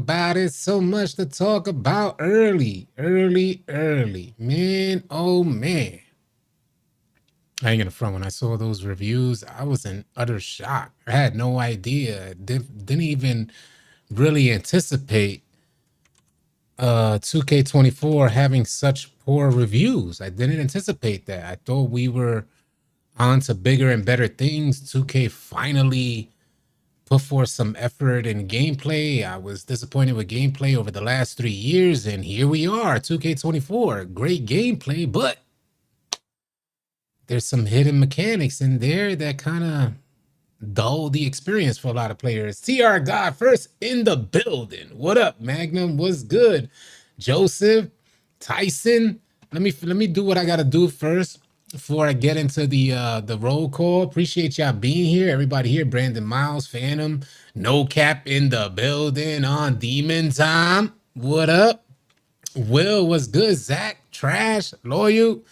about it. So much to talk about early. Man, oh man. I ain't gonna front. When I saw those reviews, I was in utter shock. I had no idea. Didn't even really anticipate 2K24 having such poor reviews. I didn't anticipate that. I thought we were on to bigger and better things. 2K finally put forth some effort in gameplay. I was disappointed with gameplay over the last 3 years, and here we are, 2K24. Great gameplay, but there's some hidden mechanics in there that kind of dull the experience for a lot of players. TR God first in the building. What up, Magnum? What's good? Joseph, Tyson. Let me do what I gotta do first before I get into the roll call. Appreciate y'all being here. Everybody here. Brandon Miles, Phantom, No Cap in the building on Demon Time. What up? Will, what's good? Zach, Trash, Loyal,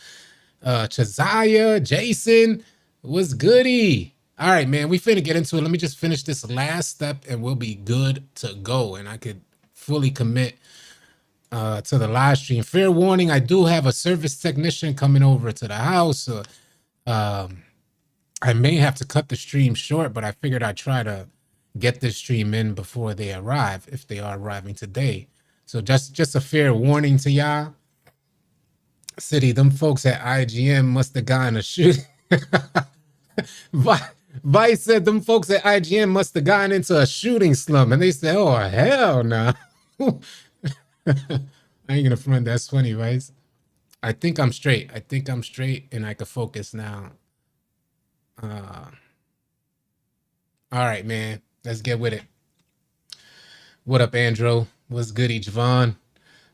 Chaziah, Jason, what's goody? All right, man, we finna get into it. Let me just finish this last step and we'll be good to go. And I could fully commit to the live stream. Fair warning, I do have a service technician coming over to the house. I may have to cut the stream short, but I figured I'd try to get this stream in before they arrive, if they are arriving today. So just a fair warning to y'all. City, them folks at IGN must have gotten a shoot. Vice said them folks at IGN must have gotten into a shooting slump, and they said, "Oh hell no!" I ain't gonna front. That's funny, Vice. I think I'm straight. And I can focus now. All right, man. Let's get with it. What up, Andrew? What's goody, Javon?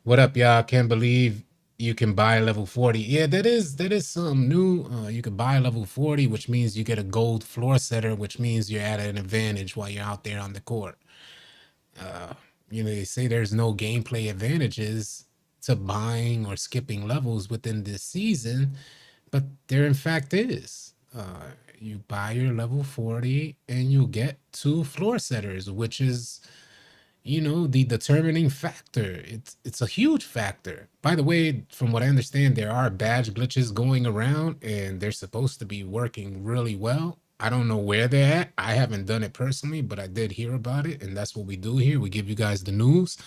What up, y'all? Can't believe you can buy level 40. Yeah, that is something new. You can buy level 40, which means you get a gold floor setter, which means you're at an advantage while you're out there on the court. You know, they say there's no gameplay advantages to buying or skipping levels within this season, but there in fact is. You buy your level 40 and you get 2 floor setters, which is, you know, the determining factor. It's a huge factor. By the way, from what I understand, there are badge glitches going around and they're supposed to be working really well. I don't know where they're at. I haven't done it personally, but I did hear about it, and that's what we do here. We give you guys the news.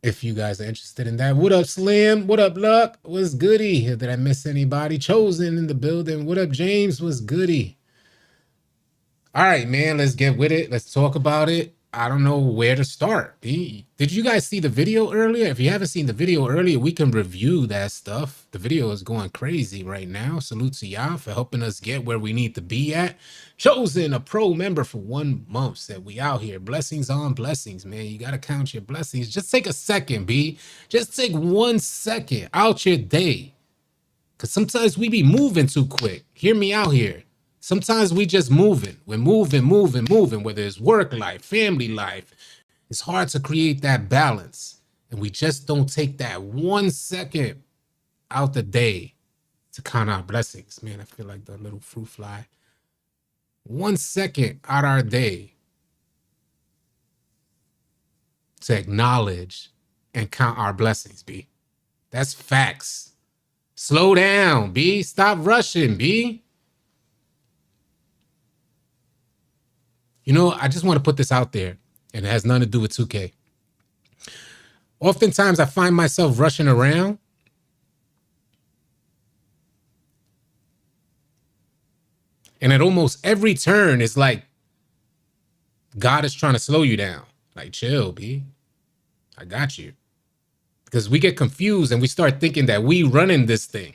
If you guys are interested in that. What up, Slim? What up, Luck? What's goody? Did I miss anybody? Chosen in the building. What up, James? What's goody? All right, man, let's get with it. Let's talk about it. I don't know where to start. Did you guys see the video earlier? If you haven't seen the video earlier, we can review that stuff. The video is going crazy right now. Salute to y'all for helping us get where we need to be at. Chosen, a pro member for 1 month, said we out here. Blessings on blessings, man. You got to count your blessings. Just take a second, B. Just take 1 second out your day. Because sometimes we be moving too quick. Hear me out here. Sometimes we just moving. We're moving, whether it's work life, family life. It's hard to create that balance. And we just don't take that 1 second out the day to count our blessings. Man, I feel like the little fruit fly. 1 second out our day to acknowledge and count our blessings, B. That's facts. Slow down, B. Stop rushing, B. You know, I just want to put this out there, and it has nothing to do with 2K. Oftentimes, I find myself rushing around. And at almost every turn, it's like God is trying to slow you down. Like, chill, B. I got you. Because we get confused and we start thinking that we running this thing.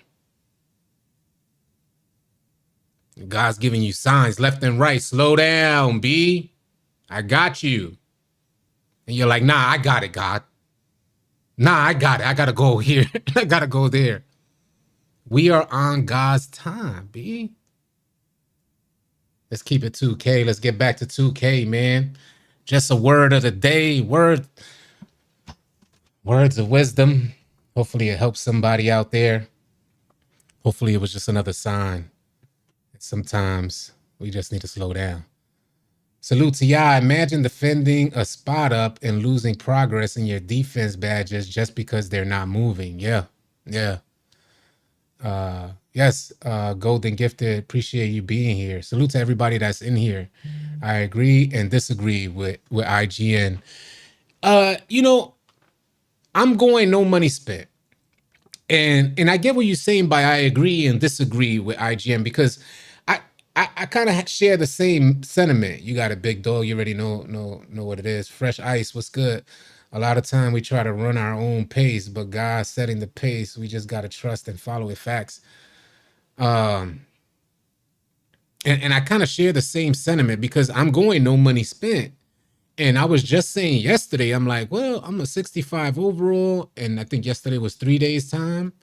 God's giving you signs left and right. Slow down, B. I got you. And you're like, nah, I got it, God. Nah, I got it. I got to go here. I got to go there. We are on God's time, B. Let's keep it 2K. Let's get back to 2K, man. Just a word of the day. Words of wisdom. Hopefully it helps somebody out there. Hopefully it was just another sign. Sometimes we just need to slow down. Salute to y'all. Imagine defending a spot up and losing progress in your defense badges just because they're not moving. Yeah. Yeah. Yes. Golden Gifted. Appreciate you being here. Salute to everybody that's in here. I agree and disagree with IGN. You know, I'm going no money spent. And I get what you're saying by I agree and disagree with IGN because I I kind of share the same sentiment. You got a big dog, you already know what it is. Fresh ice, what's good? A lot of time we try to run our own pace, but God's setting the pace. We just gotta trust and follow it. Facts. Um, and I kind of share the same sentiment because I'm going no money spent. And I was just saying yesterday, I'm like, well, I'm a 65 overall, and I think yesterday was 3 days time.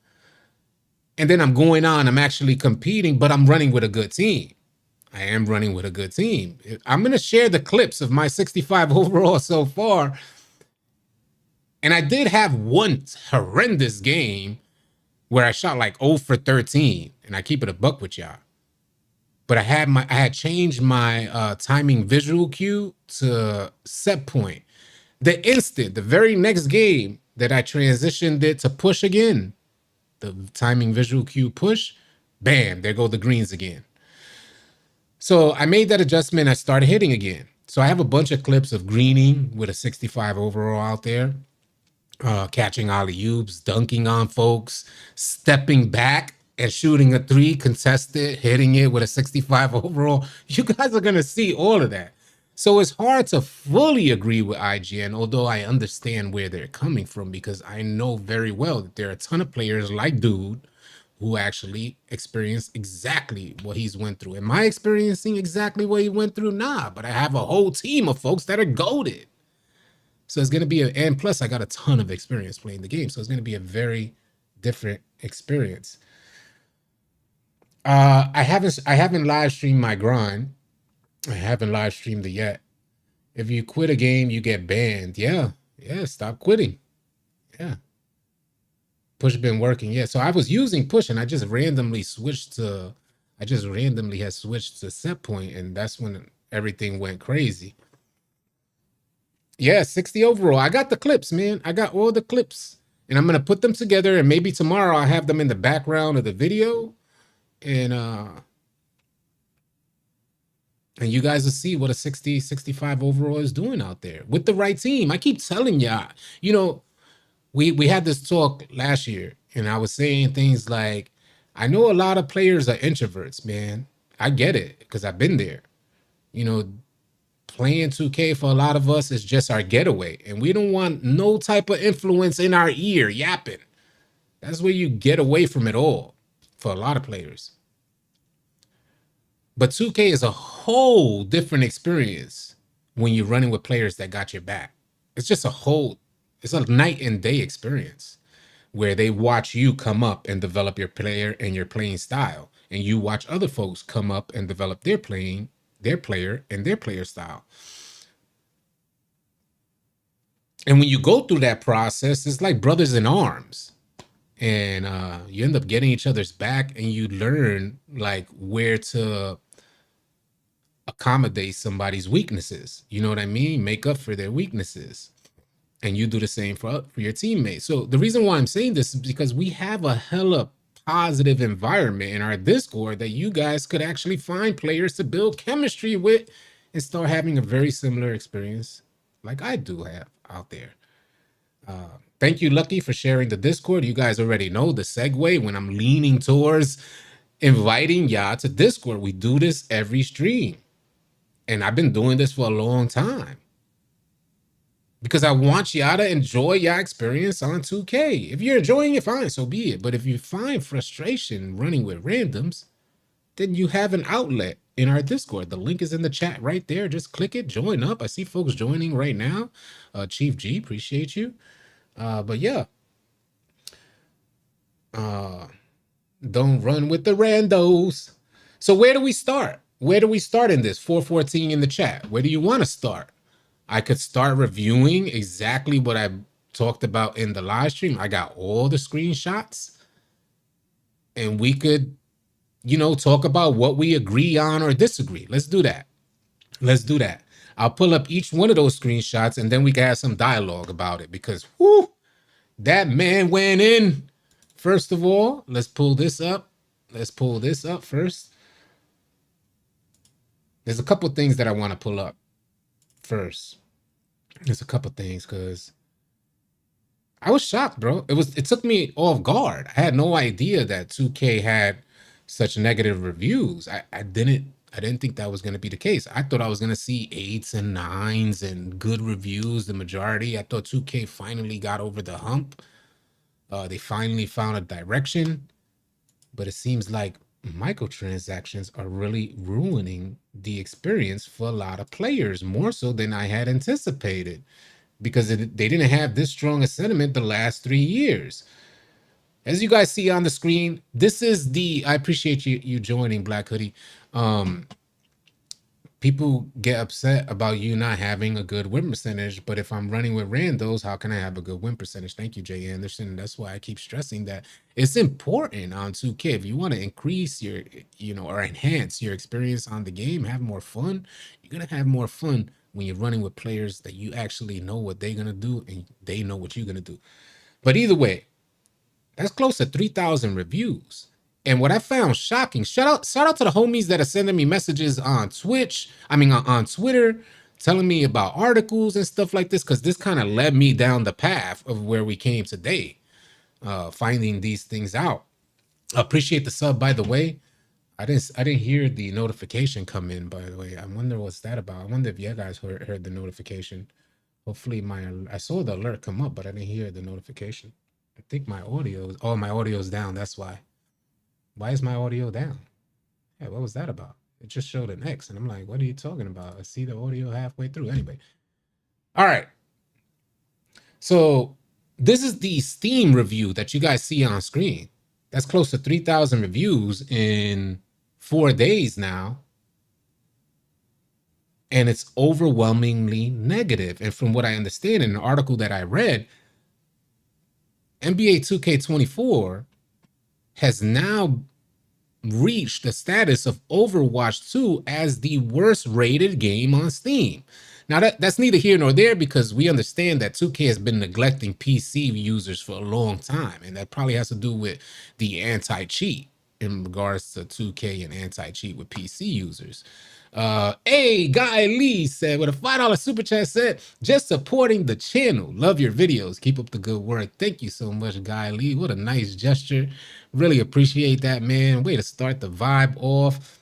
And then I'm going on, I'm actually competing, but I'm running with a good team. I am running with a good team. I'm going to share the clips of my 65 overall so far. And I did have one horrendous game where I shot like 0 for 13, and I keep it a buck with y'all. But I had changed my timing visual cue to set point. The very next game that I transitioned it to push again, the timing visual cue push, bam, there go the greens again. So I made that adjustment. I started hitting again. So I have a bunch of clips of greening with a 65 overall out there, catching alley-oops, dunking on folks, stepping back and shooting a three, contested, hitting it with a 65 overall. You guys are going to see all of that. So it's hard to fully agree with IGN, although I understand where they're coming from because I know very well that there are a ton of players like Dude who actually experienced exactly what he's went through. Am I experiencing exactly what he went through? Nah, but I have a whole team of folks that are goated. So it's going to be and plus I got a ton of experience playing the game. So it's going to be a very different experience. I haven't live streamed my grind. I haven't live streamed it yet. If you quit a game, you get banned. Yeah. Stop quitting. Yeah. Push been working. Yeah. So I was using push and I just randomly had switched to set point, and that's when everything went crazy. Yeah, 60 overall. I got the clips, man. I got all the clips. And I'm gonna put them together, and maybe tomorrow I'll have them in the background of the video. And you guys will see what a 60, 65 overall is doing out there with the right team. I keep telling y'all, you know, we had this talk last year, and I was saying things like, I know a lot of players are introverts, man. I get it because I've been there. You know, playing 2K for a lot of us is just our getaway, and we don't want no type of influence in our ear yapping. That's where you get away from it all for a lot of players. But 2K is a whole different experience when you're running with players that got your back. It's just it's a night and day experience where they watch you come up and develop your player and your playing style, and you watch other folks come up and develop their player and their player style. And when you go through that process, it's like brothers in arms, and you end up getting each other's back, and you learn like where to accommodate somebody's weaknesses. You know what I mean? Make up for their weaknesses. And you do the same for your teammates. So the reason why I'm saying this is because we have a hella positive environment in our Discord that you guys could actually find players to build chemistry with and start having a very similar experience like I do have out there. Thank you, Lucky, for sharing the Discord. You guys already know the segue when I'm leaning towards inviting y'all to Discord. We do this every stream. And I've been doing this for a long time because I want y'all to enjoy your experience on 2K. If you're enjoying it, fine, so be it. But if you find frustration running with randoms, then you have an outlet in our Discord. The link is in the chat right there. Just click it, join up. I see folks joining right now. Chief G, appreciate you. But yeah, don't run with the randos. So where do we start? Where do we start in this? 414 in the chat. Where do you want to start? I could start reviewing exactly what I talked about in the live stream. I got all the screenshots, and we could, you know, talk about what we agree on or disagree. Let's do that. Let's do that. I'll pull up each one of those screenshots and then we can have some dialogue about it because whoo, that man went in. First of all, let's pull this up. Let's pull this up first. There's a couple things that I want to pull up first. There's a couple things because I was shocked, bro. It took me off guard. I had no idea that 2K had such negative reviews. I didn't think that was going to be the case. I thought I was going to see 8s and 9s and good reviews, the majority. I thought 2K finally got over the hump. They finally found a direction, but it seems like microtransactions are really ruining the experience for a lot of players, more so than I had anticipated, because they didn't have this strong a sentiment the last 3 years. As you guys see on the screen, this is I appreciate you joining, Black Hoodie. People get upset about you not having a good win percentage, but if I'm running with randos, how can I have a good win percentage? Thank you, Jay Anderson. That's why I keep stressing that it's important on 2K. If you want to increase your, or enhance your experience on the game, have more fun, you're going to have more fun when you're running with players that you actually know what they're going to do and they know what you're going to do. But either way, that's close to 3,000 reviews. And what I found shocking, shout out to the homies that are sending me messages on Twitch, on Twitter, telling me about articles and stuff like this, because this kind of led me down the path of where we came today, finding these things out. Appreciate the sub, by the way. I didn't hear the notification come in, by the way. I wonder what's that about. I wonder if you guys heard the notification. Hopefully I saw the alert come up, but I didn't hear the notification. I think my audio's down. That's why. Why is my audio down? Yeah, what was that about? It just showed an X, and I'm like, what are you talking about? I see the audio halfway through. Anyway. All right. So this is the Steam review that you guys see on screen. That's close to 3,000 reviews in 4 days now. And it's overwhelmingly negative. And from what I understand in an article that I read, NBA 2K24 has now reached the status of Overwatch 2 as the worst rated game on Steam. Now that's neither here nor there, because we understand that 2K has been neglecting PC users for a long time, and that probably has to do with the anti-cheat in regards to 2K and anti-cheat with PC users. Hey, Guy Lee said with a $5 super chat, said just supporting the channel. Love your videos. Keep up the good work. Thank you so much, Guy Lee. What a nice gesture. Really appreciate that, man. Way to start the vibe off.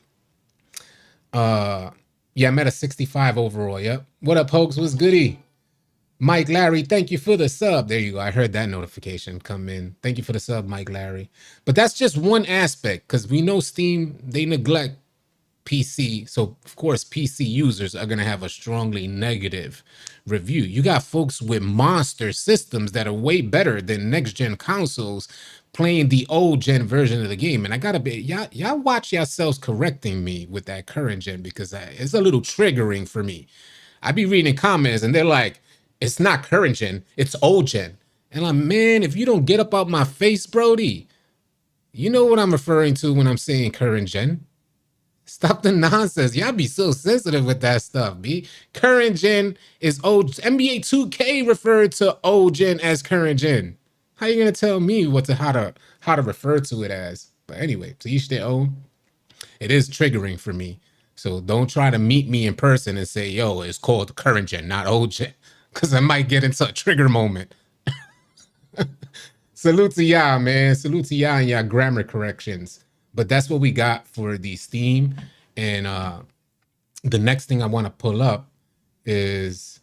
Yeah, I'm at a 65 overall. Yep. What up, Hoax? What's goody? Mike Larry, thank you for the sub. There you go. I heard that notification come in. Thank you for the sub, Mike Larry. But that's just one aspect, because we know Steam, they neglect PC. So, of course, PC users are going to have a strongly negative review. You got folks with monster systems that are way better than next-gen consoles playing the old-gen version of the game. And I got to be, y'all watch yourselves correcting me with that current gen, because it's a little triggering for me. I be reading comments and they're like, it's not current gen, it's old gen. And I'm, man, if you don't get up out my face, Brody, you know what I'm referring to when I'm saying current gen. Stop the nonsense. Y'all be so sensitive with that stuff, B. Current gen is old. NBA 2K referred to old gen as current gen. How you gonna tell me how to refer to it as? But anyway, to each their own. It is triggering for me. So don't try to meet me in person and say, yo, it's called current gen, not old gen. Because I might get into a trigger moment. Salute to y'all, man. Salute to y'all and y'all grammar corrections. But that's what we got for the Steam. And the next thing I want to pull up is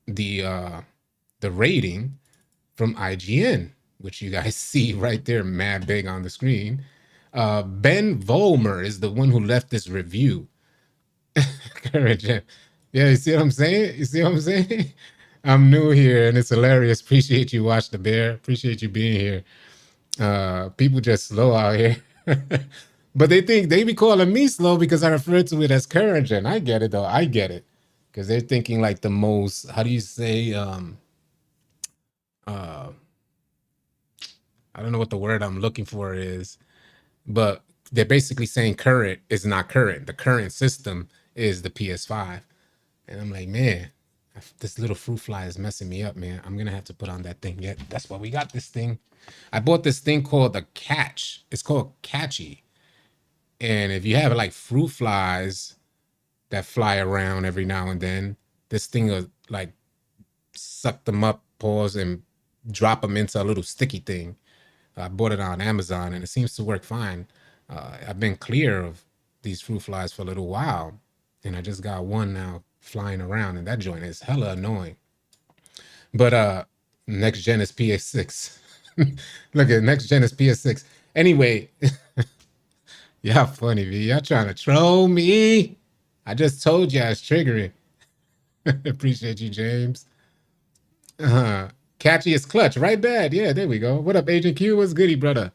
the rating from IGN, which you guys see right there, mad big on the screen. Ben Volmer is the one who left this review. Yeah, you see what I'm saying? You see what I'm saying? I'm new here and it's hilarious. Appreciate you, Watch the Bear. Appreciate you being here. People just slow out here. But they think they be calling me slow because I refer to it as current gen. I get it though. I get it. Because they're thinking like the most, how do you say, I don't know what the word I'm looking for is, but they're basically saying current is not current. The current system is the PS5. And I'm like, man, this little fruit fly is messing me up, man. I'm gonna have to put on that thing. Yeah, that's why we got this thing. I bought this thing called the Catch. It's called Catchy. And if you have like fruit flies that fly around every now and then, this thing will like suck them up, pause, and drop them into a little sticky thing. I bought it on Amazon and it seems to work fine. I've been clear of these fruit flies for a little while, and I just got one now flying around, and that joint is hella annoying. But next gen is PS6. Look at next gen is PS6. Anyway, y'all funny, V. Y'all trying to troll me. I just told you I was triggering. Appreciate you, James. Catchy is clutch, right? Bad. Yeah, there we go. What up, Agent Q? What's goody, brother?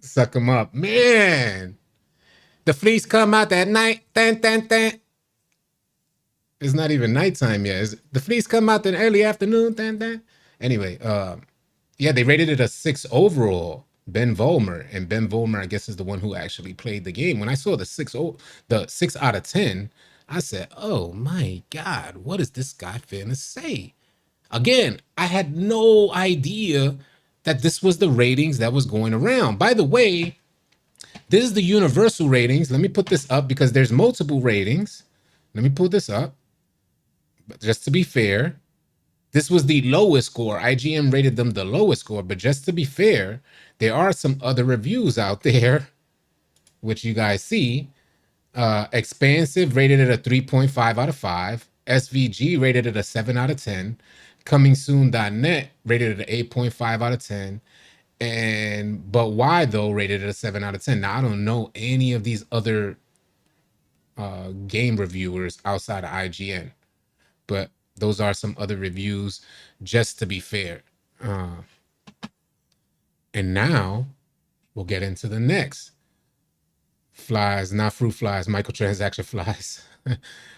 Suck him up. Man, the fleece come out at night. Dun, dun, dun. It's not even nighttime yet. The fleece come out in early afternoon. Dun, dun. Anyway, yeah, they rated it a 6 overall. Ben Volmer, and Ben Volmer, I guess, is the one who actually played the game. When I saw the 6 out of 10, I said, "Oh my God, what is this guy finna say?" Again, I had no idea that this was the ratings that was going around. By the way, this is the universal ratings. Let me put this up because there's multiple ratings. Let me pull this up. But just to be fair, this was the lowest score. IGN rated them the lowest score. But just to be fair, there are some other reviews out there, which you guys see. Expansive rated it a 3.5 out of 5. SVG rated it a 7 out of 10. ComingSoon.net rated it an 8.5 out of 10. And But Why Though rated it a 7 out of 10. Now, I don't know any of these other game reviewers outside of IGN, but those are some other reviews, just to be fair. And now we'll get into the next. Flies, not fruit flies, microtransaction flies.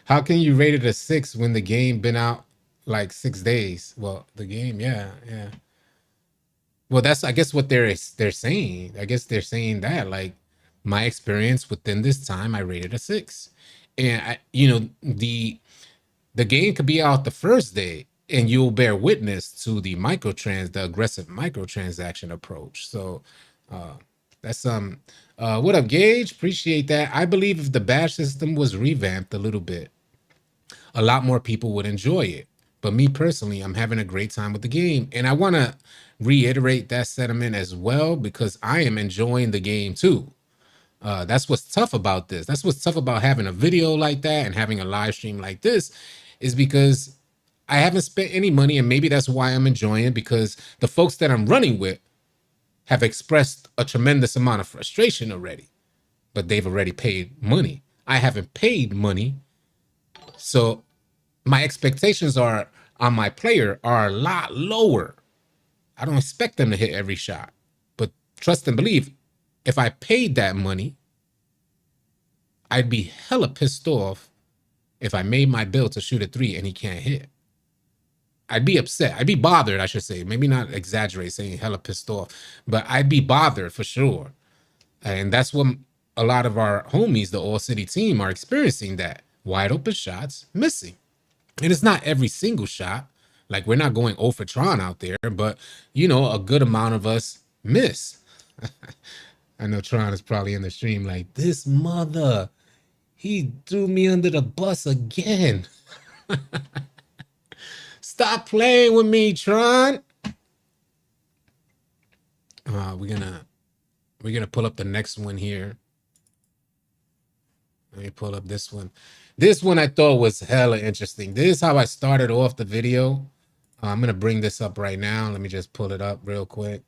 How can you rate it a 6 when the game been out like 6 days? Well, the game, yeah. Well, that's, I guess, what they're saying. I guess they're saying that, like, my experience within this time, I rated a 6. And the game could be out the first day, and you'll bear witness to the aggressive microtransaction approach. So that's what up, Gage? Appreciate that. I believe if the bash system was revamped a little bit, a lot more people would enjoy it. But me personally, I'm having a great time with the game, and I want to reiterate that sentiment as well, because I am enjoying the game too. That's what's tough about this. That's what's tough about having a video like that and having a live stream like this, is because I haven't spent any money, and maybe that's why I'm enjoying it, because the folks that I'm running with have expressed a tremendous amount of frustration already, but they've already paid money. I haven't paid money, so my expectations on my player are a lot lower. I don't expect them to hit every shot, but trust and believe, if I paid that money, I'd be hella pissed off if I made my build to shoot a 3 and he can't hit. I'd be upset. I'd be bothered, I should say. Maybe not exaggerate saying hella pissed off, but I'd be bothered for sure. And that's what a lot of our homies, the All City team, are experiencing, that wide open shots missing. And it's not every single shot. Like, we're not going 0 for Tron out there, but, a good amount of us miss. I know Tron is probably in the stream like, this mother, he threw me under the bus again. Stop playing with me, Tron. We're gonna pull up the next one here. Let me pull up this one. This one I thought was hella interesting. This is how I started off the video. I'm gonna bring this up right now. Let me just pull it up real quick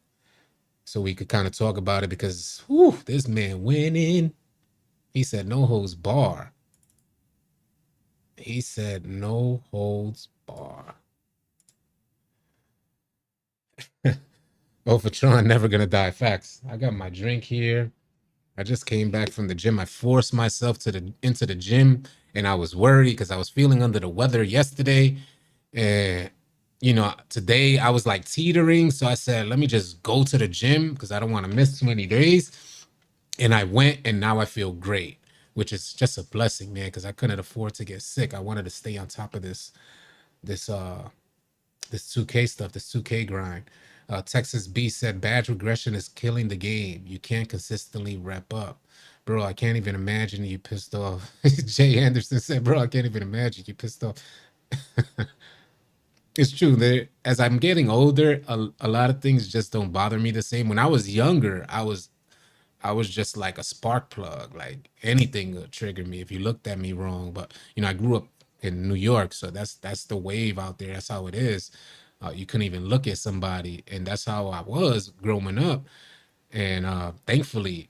so we could kind of talk about it, because this man winning. He said no holds bar. He said no holds bar. Oh, for Tron, never gonna die. Facts. I got my drink here. I just came back from the gym. I forced myself into the gym, and I was worried because I was feeling under the weather yesterday. And today I was like teetering. So I said, let me just go to the gym because I don't want to miss too many days. And I went, and now I feel great. which is just a blessing, man, because I couldn't afford to get sick. I wanted to stay on top of this this 2K stuff, this 2K grind. Texas B said badge regression is killing the game. You can't consistently rep up. Bro, I can't even imagine you pissed off. Jay Anderson said, bro, I can't even imagine you pissed off. It's true. There, as I'm getting older, a lot of things just don't bother me the same. When I was younger, I was just like a spark plug. Like anything would trigger me if you looked at me wrong. But I grew up in New York, so that's the wave out there. That's how it is. You couldn't even look at somebody, and that's how I was growing up. And thankfully,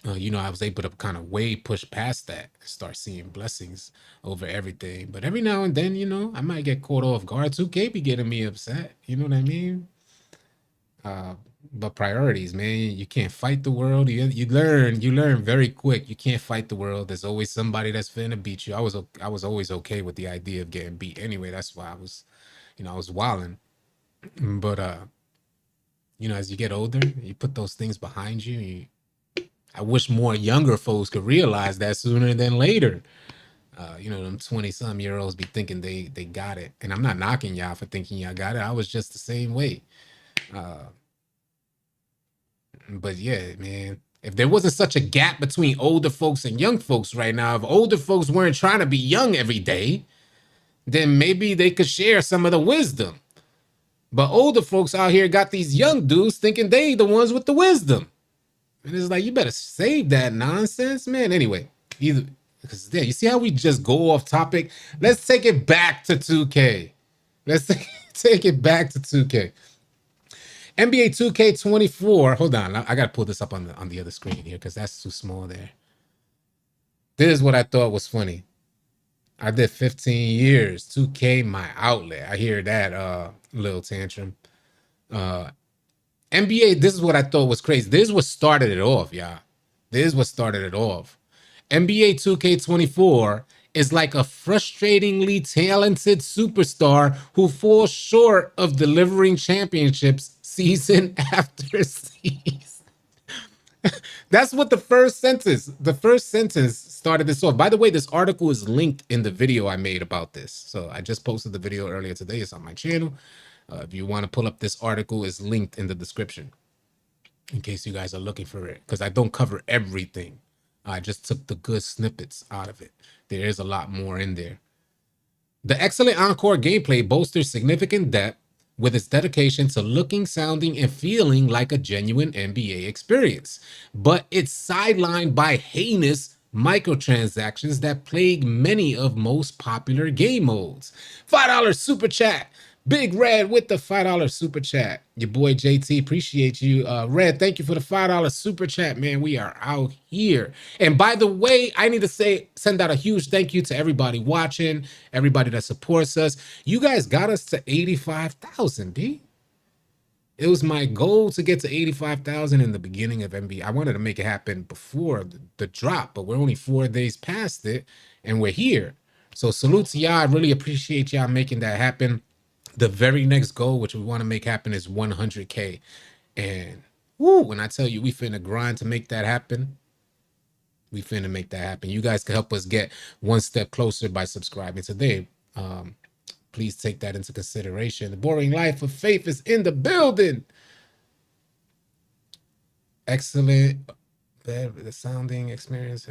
I was able to kind of way push past that, start seeing blessings over everything. But every now and then, I might get caught off guard. 2K be getting me upset. You know what I mean? Uh, but priorities, man. You can't fight the world. You learn very quick. You can't fight the world. There's always somebody that's finna beat you. I was always okay with the idea of getting beat anyway. That's why I was wilding. But as you get older, you put those things behind you. I wish more younger folks could realize that sooner than later. Them 20-some-year-olds be thinking they got it. And I'm not knocking y'all for thinking y'all got it. I was just the same way. But yeah, man, if there wasn't such a gap between older folks and young folks right now, if older folks weren't trying to be young every day, then maybe they could share some of the wisdom. But older folks out here got these young dudes thinking they the ones with the wisdom. And it's like, you better save that nonsense, man. Anyway, because you see how we just go off topic? Let's take it back to 2K. Let's take it back to 2K. NBA 2K24. Hold on, I gotta pull this up on the other screen here because that's too small there. This is what I thought was funny. I did 15 years. 2K my outlet. I hear that little tantrum. NBA, this is what I thought was crazy. This is what started it off, y'all. This is what started it off. NBA 2K24 is like a frustratingly talented superstar who falls short of delivering championships season after season. That's what the first sentence started this off. By the way, this article is linked in the video I made about this. So I just posted the video earlier today. It's on my channel. If you want to pull up this article, it's linked in the description in case you guys are looking for it, because I don't cover everything. I just took the good snippets out of it. There is a lot more in there. The excellent Encore gameplay bolsters significant depth with its dedication to looking, sounding, and feeling like a genuine NBA experience. But it's sidelined by heinous microtransactions that plague many of most popular game modes. $5 super chat. Big Red with the $5 super chat. Your boy JT, appreciate you. Red, thank you for the $5 super chat, man. We are out here. And by the way, I need to send out a huge thank you to everybody watching, everybody that supports us. You guys got us to 85,000, B. It was my goal to get to 85,000 in the beginning of NBA. I wanted to make it happen before the drop, but we're only 4 days past it, and we're here. So salute to y'all. I really appreciate y'all making that happen. The very next goal, which we want to make happen, is 100K. And when I tell you we finna grind to make that happen, we finna make that happen. You guys can help us get one step closer by subscribing today. Please take that into consideration. The boring life of faith is in the building. Excellent. The sounding experience.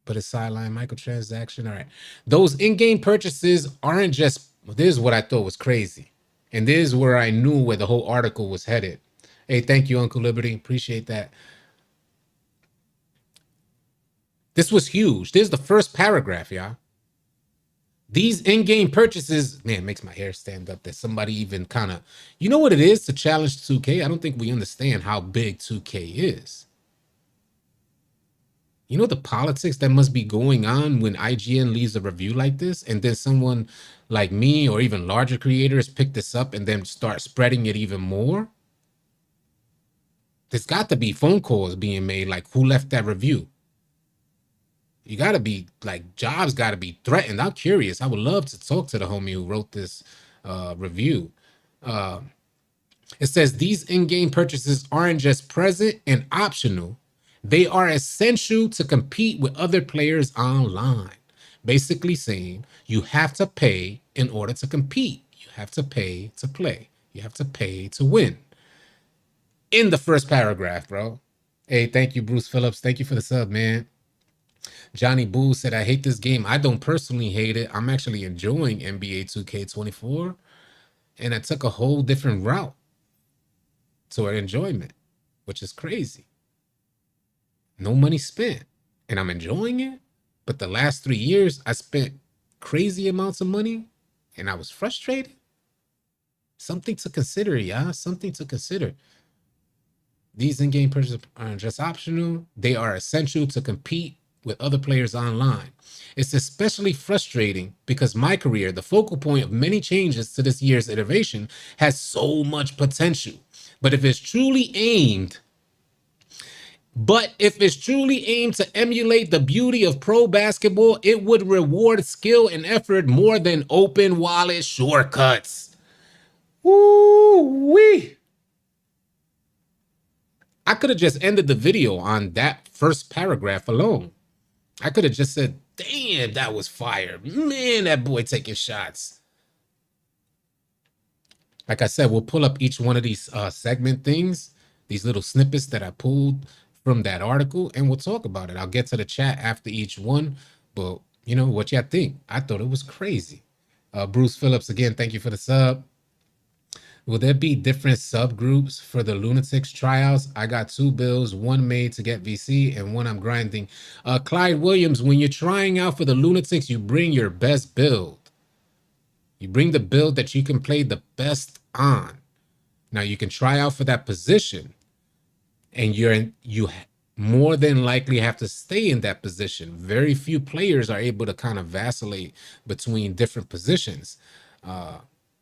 But it's sideline microtransaction. All right. Those in-game purchases aren't just, this is what I thought was crazy. And this is where I knew where the whole article was headed. Hey, thank you, Uncle Liberty. Appreciate that. This was huge. This is the first paragraph, y'all. These in-game purchases, man, makes my hair stand up that somebody even kind of, you know what it is to challenge 2K? I don't think we understand how big 2K is. You know the politics that must be going on when IGN leaves a review like this, and then someone like me or even larger creators pick this up and then start spreading it even more? There's got to be phone calls being made like, who left that review? You got to be like, jobs got to be threatened. I'm curious. I would love to talk to the homie who wrote this review. It says these in-game purchases aren't just present and optional. They are essential to compete with other players online. Basically saying you have to pay in order to compete. You have to pay to play. You have to pay to win. In the first paragraph, bro. Hey, thank you, Bruce Phillips. Thank you for the sub, man. Johnny Boo said, I hate this game. I don't personally hate it. I'm actually enjoying NBA 2K24. And I took a whole different route to our enjoyment, which is crazy. No money spent. And I'm enjoying it. But the last 3 years, I spent crazy amounts of money and I was frustrated. Something to consider, yeah. Something to consider. These in-game purchases aren't just optional. They are essential to compete with other players online. It's especially frustrating because my career, the focal point of many changes to this year's iteration, has so much potential. But if it's truly aimed to emulate the beauty of pro basketball, it would reward skill and effort more than open wallet shortcuts. Woo-wee. I could have just ended the video on that first paragraph alone. I could have just said, damn, that was fire. Man, that boy taking shots. Like I said, we'll pull up each one of these segment things, these little snippets that I pulled from that article, and we'll talk about it. I'll get to the chat after each one, but you know what y'all think? I thought it was crazy. Bruce Phillips, again, thank you for the sub. Will there be different subgroups for the Lunatics tryouts? I got 2 bills, one made to get VC and one I'm grinding. Clyde Williams, when you're trying out for the Lunatics, you bring your best build. You bring the build that you can play the best on. Now you can try out for that position, and you more than likely have to stay in that position. Very few players are able to kind of vacillate between different positions.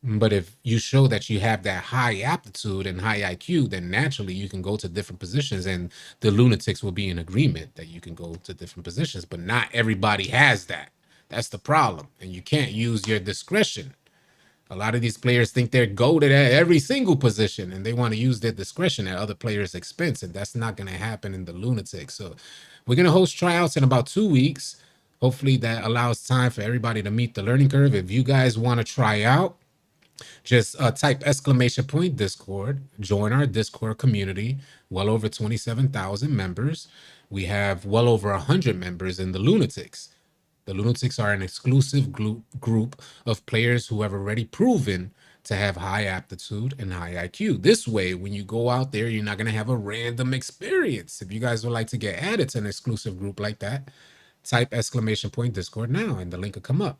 But if you show that you have that high aptitude and high IQ, then naturally you can go to different positions, and the Lunatics will be in agreement that you can go to different positions. But not everybody has that. That's the problem. And you can't use your discretion. A lot of these players think they're goated at every single position, and they want to use their discretion at other players' expense, and that's not going to happen in the Lunatics. So we're going to host tryouts in about 2 weeks. Hopefully that allows time for everybody to meet the learning curve. If you guys want to try out, just type !Discord, join our Discord community, well over 27,000 members. We have well over 100 members in the Lunatics. The Lunatics are an exclusive group of players who have already proven to have high aptitude and high IQ. This way, when you go out there, you're not going to have a random experience. If you guys would like to get added to an exclusive group like that, type !Discord now, and the link will come up.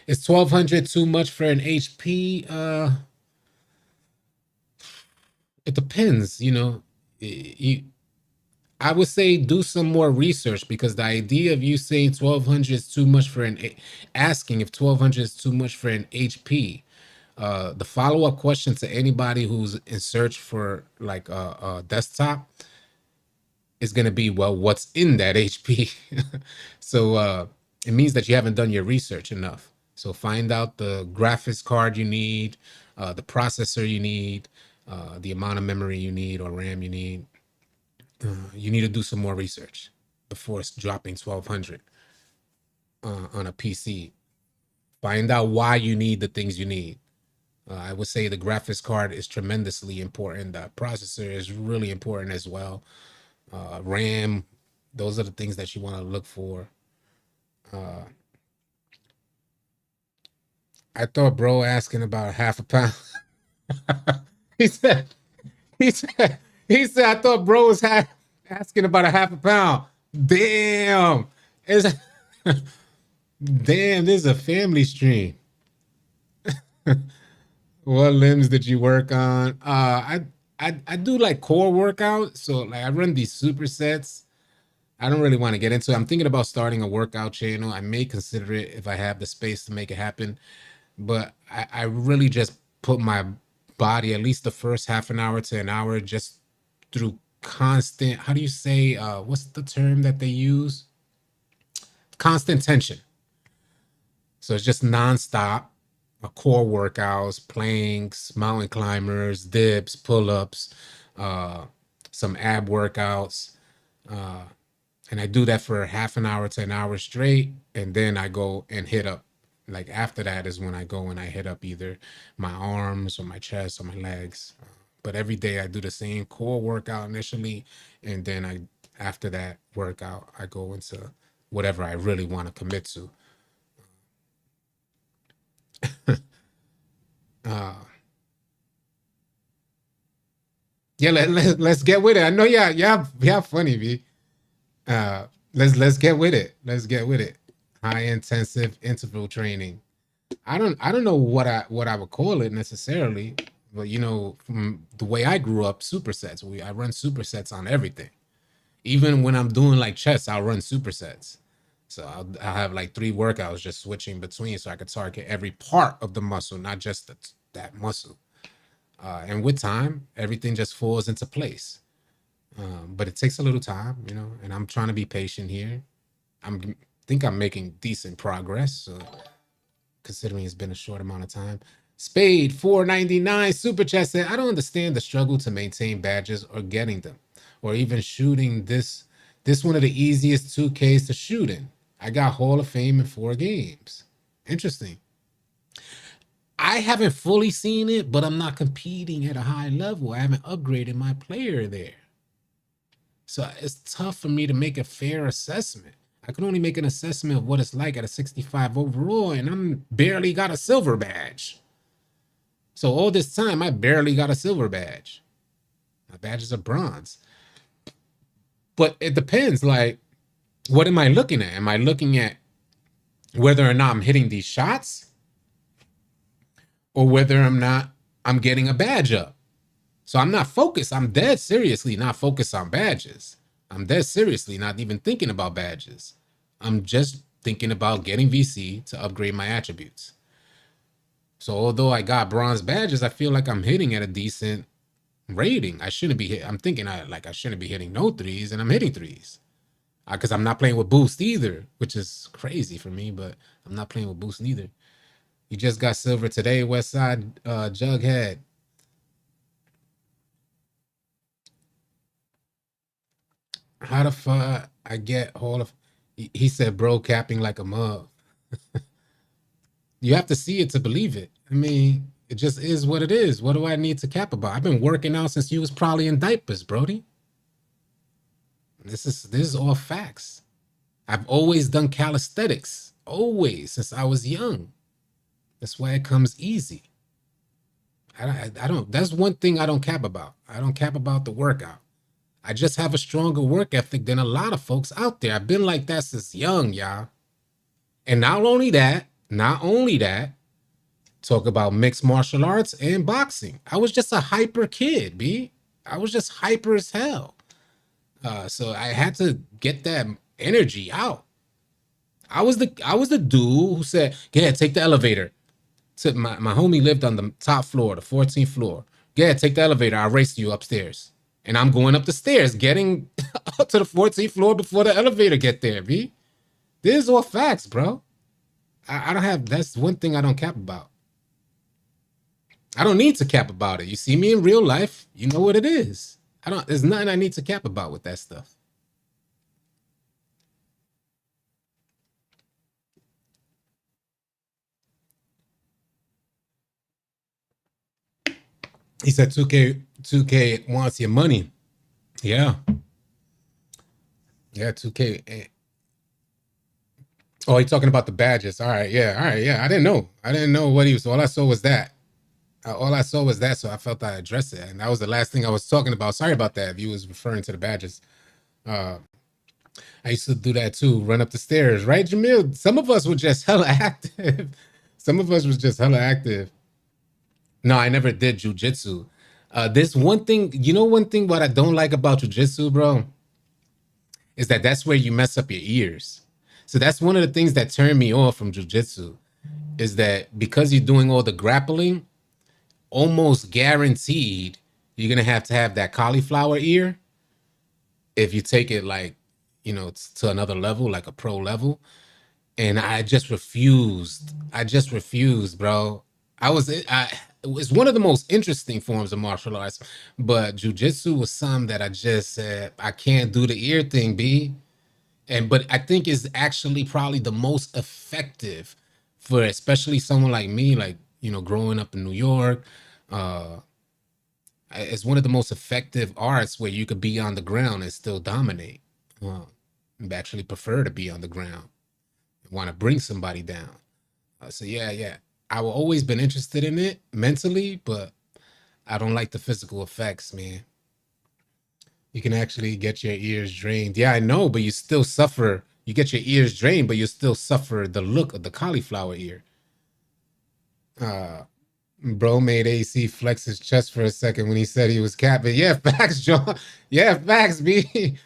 Is 1200 too much for an HP? It depends, you know. I would say do some more research, because the idea of you saying 1200 is too much for asking if 1200 is too much for an HP. The follow-up question to anybody who's in search for like a desktop is going to be, well, what's in that HP? So it means that you haven't done your research enough. So find out the graphics card you need, the processor you need, the amount of memory you need or RAM you need. You need to do some more research before dropping 1200 on a PC. Find out why you need the things you need. I would say the graphics card is tremendously important. The processor is really important as well. RAM, those are the things that you want to look for. I thought bro asking about half a pound. he said, he said, I thought bro was asking about a half a pound. Damn. Damn, this is a family stream. What limbs did you work on? I do like core workouts. So like I run these supersets. I don't really want to get into it. I'm thinking about starting a workout channel. I may consider it if I have the space to make it happen. But I really just put my body, at least the first half an hour to an hour, just through constant, how do you say, what's the term that they use? Constant tension. So it's just nonstop, core workouts, planks, mountain climbers, dips, pull-ups, some ab workouts. And I do that for half an hour to an hour straight, and then I go and hit up. Like after that is when I go and I hit up either my arms or my chest or my legs. But every day I do the same core workout initially, and then I after that workout I go into whatever I really want to commit to. Yeah, let's get with it. I know, yeah, funny, B. Let's get with it. Let's get with it. High intensive interval training. I don't know what I would call it necessarily, but from the way I grew up, supersets. I run supersets on everything. Even when I'm doing like chest, I'll run supersets. So I'll have like 3 workouts just switching between, so I could target every part of the muscle, not just that muscle. And with time, everything just falls into place. But it takes a little time, and I'm trying to be patient here. Think I'm making decent progress. So considering it's been a short amount of time. Spade 499 super chat said, I don't understand the struggle to maintain badges or getting them, or even shooting this one of the easiest 2Ks to shoot in. I got Hall of Fame in 4 games. Interesting. I haven't fully seen it, but I'm not competing at a high level. I haven't upgraded my player there. So it's tough for me to make a fair assessment. I can only make an assessment of what it's like at a 65 overall, and I'm barely got a silver badge. So all this time, I barely got a silver badge. My badges are bronze. But it depends, like, what am I looking at? Am I looking at whether or not I'm hitting these shots, or whether I'm getting a badge up? So I'm not focused. I'm dead seriously not focused on badges. I'm dead seriously not even thinking about badges. I'm just thinking about getting VC to upgrade my attributes. So although I got bronze badges, I feel like I'm hitting at a decent rating. I shouldn't be I'm thinking I shouldn't be hitting no threes, and I'm hitting threes. Because I'm not playing with boost either, which is crazy for me, but I'm not playing with boost neither. You just got silver today, Westside Jughead. How the fuck I get Hall of... He said, bro, capping like a mug. You have to see it to believe it. I mean, it just is what it is. What do I need to cap about? I've been working out since you was probably in diapers, Brody. This is all facts. I've always done calisthenics, always, since I was young. That's why it comes easy. I don't. That's one thing I don't cap about. I don't cap about the workout. I just have a stronger work ethic than a lot of folks out there. I've been like that since young, y'all. And not only that, talk about mixed martial arts and boxing. I was just a hyper kid, B. I was just hyper as hell. So I had to get that energy out. I was the dude who said, "Yeah, take the elevator." To my homie lived on the top floor, the 14th floor. Yeah, take the elevator. I'll race you upstairs. And I'm going up the stairs, getting up to the 14th floor before the elevator get there, B. This is all facts, bro. I don't have... That's one thing I don't cap about. I don't need to cap about it. You see me in real life, you know what it is. There's nothing I need to cap about with that stuff. He said 2K wants your money. Yeah. Yeah, 2K. Oh, he's talking about the badges. All right, yeah. I didn't know what he was... All I saw was that. So I felt I addressed it. And that was the last thing I was talking about. Sorry about that if you was referring to the badges. I used to do that too, run up the stairs, right, Jamil? Some of us were just hella active. No, I never did jujitsu. This one thing, one thing what I don't like about jujitsu, bro, is that's where you mess up your ears. So that's one of the things that turned me off from jujitsu, is that because you're doing all the grappling, almost guaranteed you're gonna have to have that cauliflower ear if you take it to another level, like a pro level. And I just refused, bro. it's one of the most interesting forms of martial arts, but jujitsu was some that I just said I can't do the ear thing, B. And but I think is actually probably the most effective for especially someone like me, like growing up in New York. Uh, it's one of the most effective arts where you could be on the ground and still dominate. I actually prefer to be on the ground and want to bring somebody down. So yeah, I've always been interested in it mentally, but I don't like the physical effects, man. You can actually get your ears drained. Yeah, I know, but you still suffer. You get your ears drained, but you still suffer the look of the cauliflower ear. Uh, Bro made AC flex his chest for a second when he said he was capping. Yeah, facts, John. Yeah, facts, B.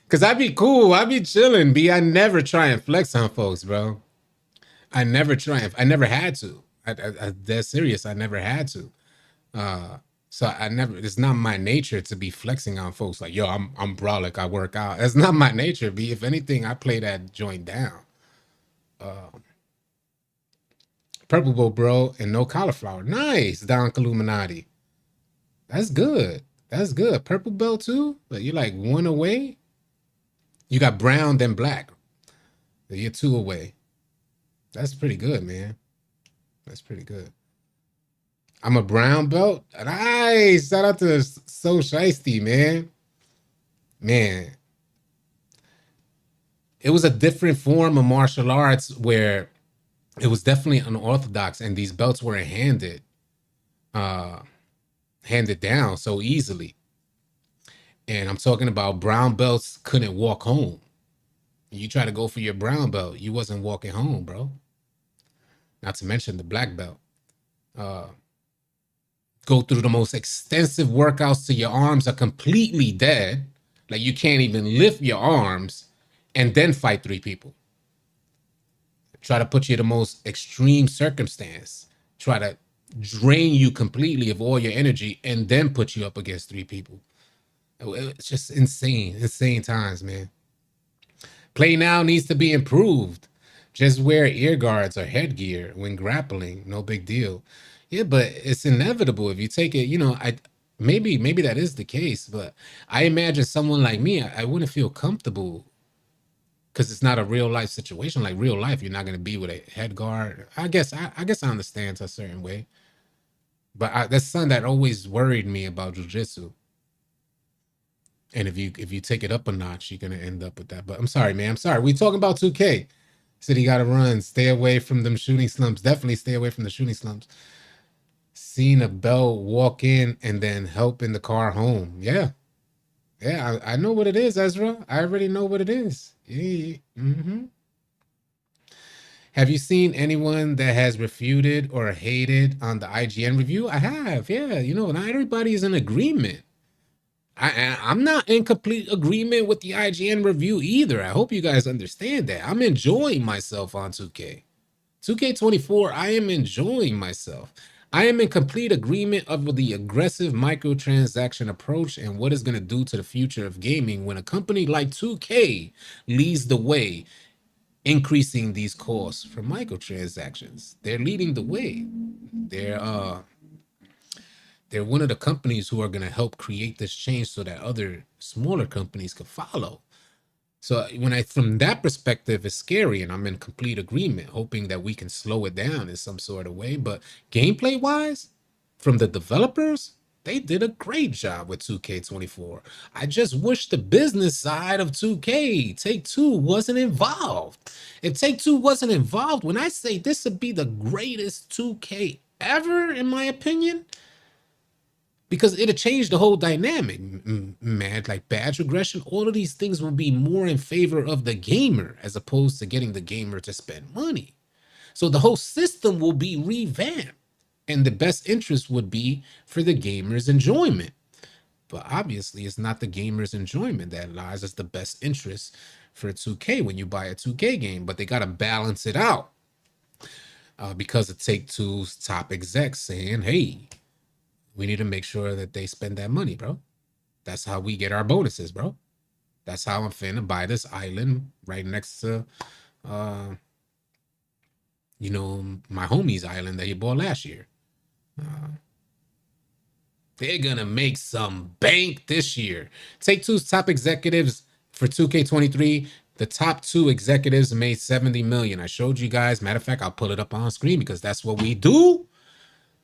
Cause I be cool. I be chilling, B. I never try and flex on folks, bro. I never try. I never had to. That's serious. I never had to. So I never. It's not my nature to be flexing on folks. Like, yo, I'm brolic. I work out. That's not my nature. B. If anything, I play that joint down. Purple bow, bro, and no cauliflower. Nice, Don Illuminati. That's good. That's good. Purple belt too. But you're like one away. You got brown then black. You're two away. That's pretty good, man. That's pretty good. I'm a brown belt. Nice. Shout out to So Shiesty, man. Man, it was a different form of martial arts where it was definitely unorthodox, and these belts weren't uh, handed down so easily. And I'm talking about brown belts couldn't walk home. You try to go for your brown belt, you wasn't walking home, bro. Not to mention the black belt. Go through the most extensive workouts till your arms are completely dead. Like you can't even lift your arms and then fight three people. Try to put you in the most extreme circumstance. Try to drain you completely of all your energy and then put you up against three people. It's just insane times, man. Play now needs to be improved. Just wear ear guards or headgear when grappling. No big deal. Yeah, but it's inevitable if you take it. Maybe that is the case, but I imagine someone like me, I wouldn't feel comfortable because it's not a real life situation. Like real life, you're not going to be with a head guard. I guess I understand to a certain way, but that's something that always worried me about jujitsu. And if you take it up a notch, you're gonna end up with that. But I'm sorry, man. I'm sorry. We talking about 2K. Said he got to run. Stay away from them shooting slumps. Definitely stay away from the shooting slumps. Seen a bell walk in and then help in the car home. Yeah, yeah. I know what it is, Ezra. I already know what it is. Yeah. Mm-hmm. Have you seen anyone that has refuted or hated on the IGN review? I have. Yeah. Not everybody is in agreement. I'm not in complete agreement with the IGN review either. I hope you guys understand that. I'm enjoying myself on 2K. 2K24, I am enjoying myself. I am in complete agreement of the aggressive microtransaction approach and what it's going to do to the future of gaming when a company like 2K leads the way, increasing these costs for microtransactions. They're leading the way. They're one of the companies who are going to help create this change so that other smaller companies can follow. So from that perspective, it's scary, and I'm in complete agreement, hoping that we can slow it down in some sort of way. But gameplay wise, from the developers, they did a great job with 2K24. I just wish the business side of 2K, Take-Two, wasn't involved. If Take-Two wasn't involved, when I say this would be the greatest 2K ever, in my opinion, because it'll change the whole dynamic, man. Like badge regression, all of these things will be more in favor of the gamer as opposed to getting the gamer to spend money. So the whole system will be revamped, and the best interest would be for the gamer's enjoyment. But obviously, it's not the gamer's enjoyment that lies as the best interest for 2K when you buy a 2K game. But they got to balance it out because of Take-Two's top execs saying, hey, we need to make sure that they spend that money, bro. That's how we get our bonuses, bro. That's how I'm finna buy this island right next to, my homie's island that he bought last year. They're gonna make some bank this year. Take Two's top executives for 2K23. The top two executives made 70 million. I showed you guys. Matter of fact, I'll pull it up on screen because that's what we do.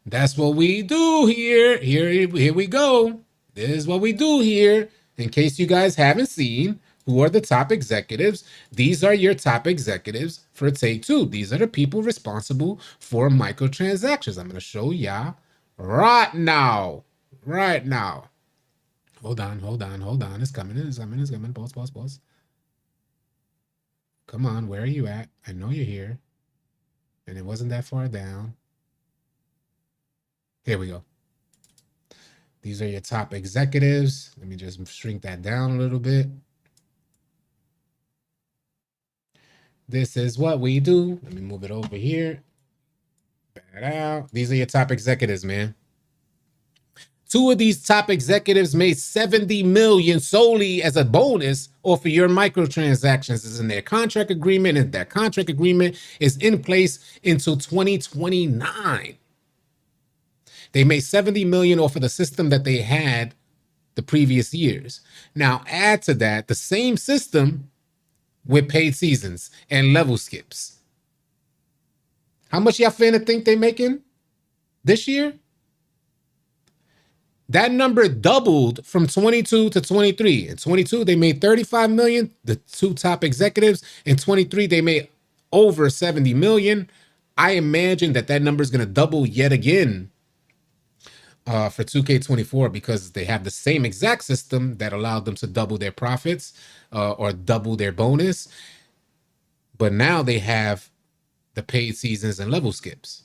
That's what we do here. Here we go. This is what we do here. In case you guys haven't seen, who are the top executives? These are your top executives for Take Two. These are the people responsible for microtransactions. I'm going to show y'all right now. Right now. Hold on. It's coming. Pause. Come on. Where are you at? I know you're here. And it wasn't that far down. Here we go. These are your top executives. Let me just shrink that down a little bit. This is what we do. Let me move it over here. Back it out. These are your top executives, man. Two of these top executives made 70 million solely as a bonus off of your microtransactions. Is in their contract agreement, and that contract agreement is in place until 2029. They made 70 million off of the system that they had the previous years. Now add to that the same system with paid seasons and level skips. How much y'all finna think they making this year? That number doubled from 22 to 23. In 22, they made 35 million, the two top executives. In 23, they made over 70 million. I imagine that number is going to double yet again for 2K24 because they have the same exact system that allowed them to double their profits or double their bonus. But now they have the paid seasons and level skips.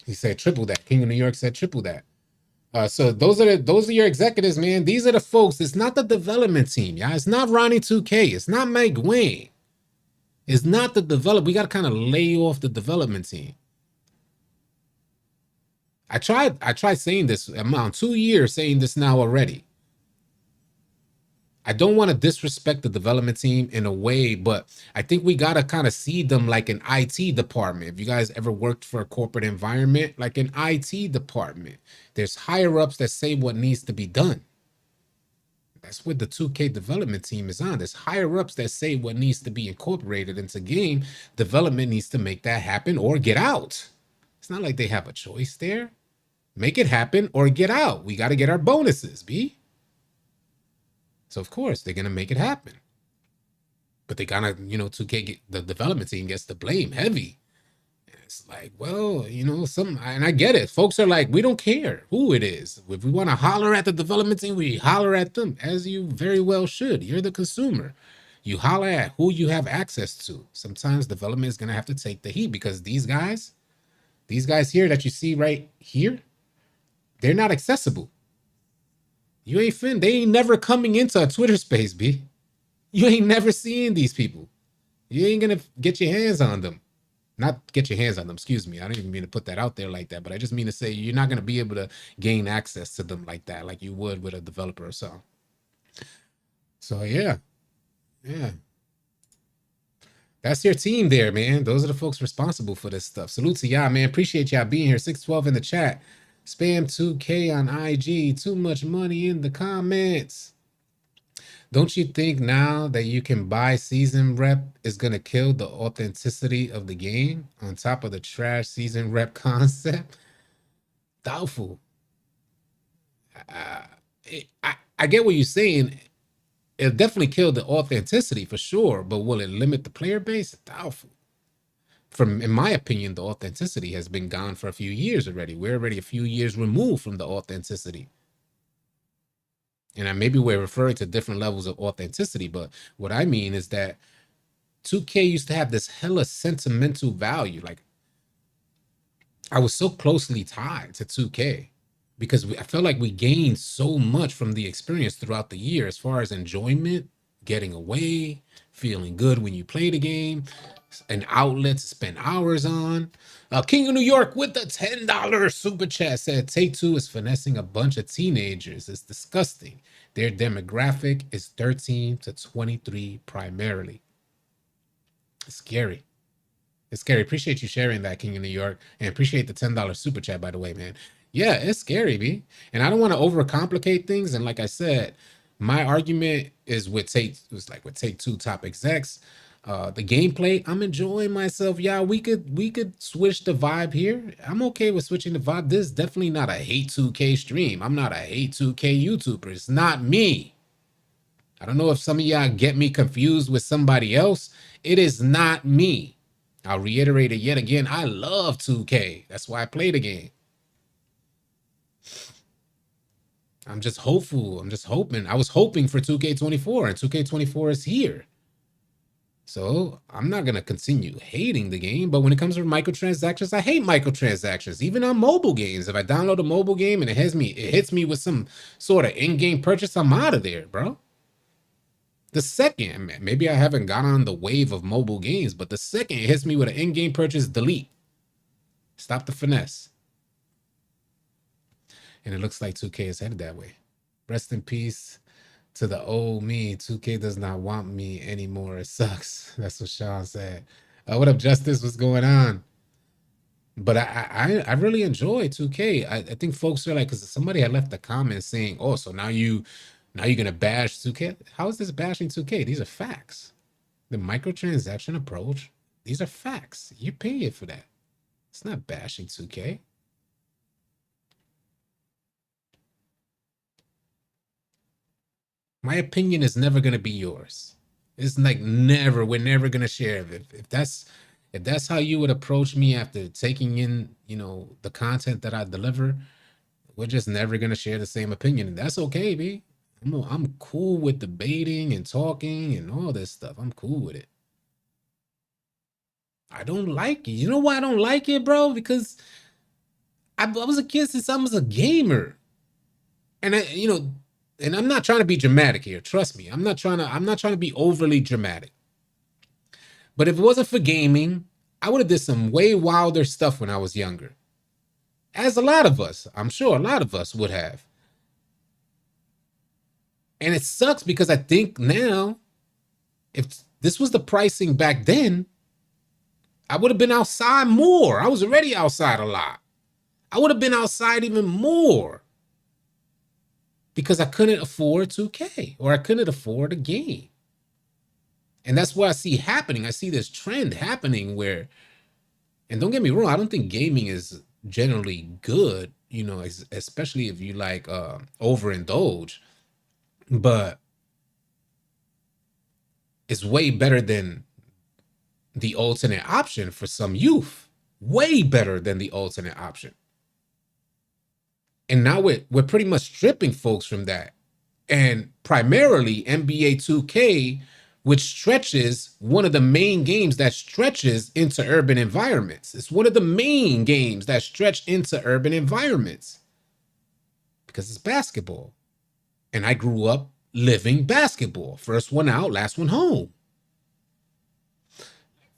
He said triple that. King of New York said triple that. So those are your executives, man. These are the folks. It's not the development team, y'all. It's not Ronnie 2K. It's not Mike Wayne. It's not the develop. We got to kind of lay off the development team. I tried saying this. I'm on 2 years saying this now already. I don't want to disrespect the development team in a way, but I think we got to kind of see them like an IT department. If you guys ever worked for a corporate environment, like an IT department, there's higher ups that say what needs to be done. That's what the 2K development team is on. There's higher ups that say what needs to be incorporated into game. Development needs to make that happen or get out. It's not like they have a choice there. Make it happen or get out. We got to get our bonuses, B. So, of course, they're going to make it happen. But they kind of, 2K, the development team gets the blame heavy. And it's like, well, and I get it. Folks are like, we don't care who it is. If we want to holler at the development team, we holler at them, as you very well should. You're the consumer. You holler at who you have access to. Sometimes development is going to have to take the heat because these guys here that you see right here, they're not accessible. You ain't they ain't never coming into a Twitter space, B. You ain't never seeing these people. You ain't gonna get your hands on them. Not get your hands on them, excuse me. I don't even mean to put that out there like that, but I just mean to say you're not gonna be able to gain access to them like that, like you would with a developer or so. So yeah. That's your team there, man. Those are the folks responsible for this stuff. Salute to y'all, man. Appreciate y'all being here. 612 in the chat. Spam 2K on IG. Too much money in the comments. Don't you think now that you can buy season rep is going to kill the authenticity of the game on top of the trash season rep concept? Doubtful. I get what you're saying. It'll definitely kill the authenticity for sure, but will it limit the player base? Doubtful. In my opinion, the authenticity has been gone for a few years already. We're already a few years removed from the authenticity. And maybe we're referring to different levels of authenticity, but what I mean is that 2K used to have this hella sentimental value. Like, I was so closely tied to 2K because I felt like we gained so much from the experience throughout the year as far as enjoyment, getting away, feeling good when you play the game, an outlet to spend hours on. King of New York with the $10 super chat said Take-Two is finessing a bunch of teenagers. It's disgusting. Their demographic is 13 to 23 primarily. It's scary. It's scary. Appreciate you sharing that, King of New York, and appreciate the $10 super chat, by the way, man. Yeah, it's scary, B. And I don't want to overcomplicate things. And like I said, my argument is with Take Two top execs. The gameplay, I'm enjoying myself. Yeah, we could switch the vibe here. I'm okay with switching the vibe. This is definitely not a hate 2K stream. I'm not a hate 2K YouTuber. It's not me. I don't know if some of y'all get me confused with somebody else. It is not me. I'll reiterate it yet again. I love 2K. That's why I play the game. I'm just hopeful. I'm just hoping. I was hoping for 2K24, and 2K24 is here. So I'm not going to continue hating the game. But when it comes to microtransactions, I hate microtransactions. Even on mobile games. If I download a mobile game and it hits me with some sort of in-game purchase, I'm out of there, bro. The second, maybe I haven't got on the wave of mobile games, but the second it hits me with an in-game purchase, delete. Stop the finesse. And it looks like 2K is headed that way. Rest in peace to the old me. 2K does not want me anymore. It sucks. That's what Sean said. What up, Justice? What's going on? But I really enjoy 2K. I think folks are like, because somebody had left a comment saying, "Oh, so now you're gonna bash 2K." How is this bashing 2K? These are facts. The microtransaction approach. These are facts. You're paying for that. It's not bashing 2K. My opinion is never going to be yours. It's like never. We're never going to share it. If that's how you would approach me after taking in, the content that I deliver, we're just never going to share the same opinion. And that's okay, B. I'm cool with debating and talking and all this stuff. I'm cool with it. I don't like it. You know why I don't like it, bro? Because I was a kid since I was a gamer. And and I'm not trying to be dramatic here. Trust me. I'm not trying to be overly dramatic. But if it wasn't for gaming, I would have did some way wilder stuff when I was younger. As a lot of us, I'm sure a lot of us would have. And it sucks because I think now, if this was the pricing back then, I would have been outside more. I was already outside a lot. I would have been outside even more. Because I couldn't afford 2K or I couldn't afford a game. And that's what I see happening. I see this trend happening where, and don't get me wrong, I don't think gaming is generally good, especially if you like overindulge, but it's way better than the alternate option for some youth. Way better than the alternate option. And now we're pretty much stripping folks from that. And primarily NBA2K, which stretches one of the main games that stretches into urban environments. It's one of the main games that stretch into urban environments because it's basketball. And I grew up living basketball. First one out, last one home.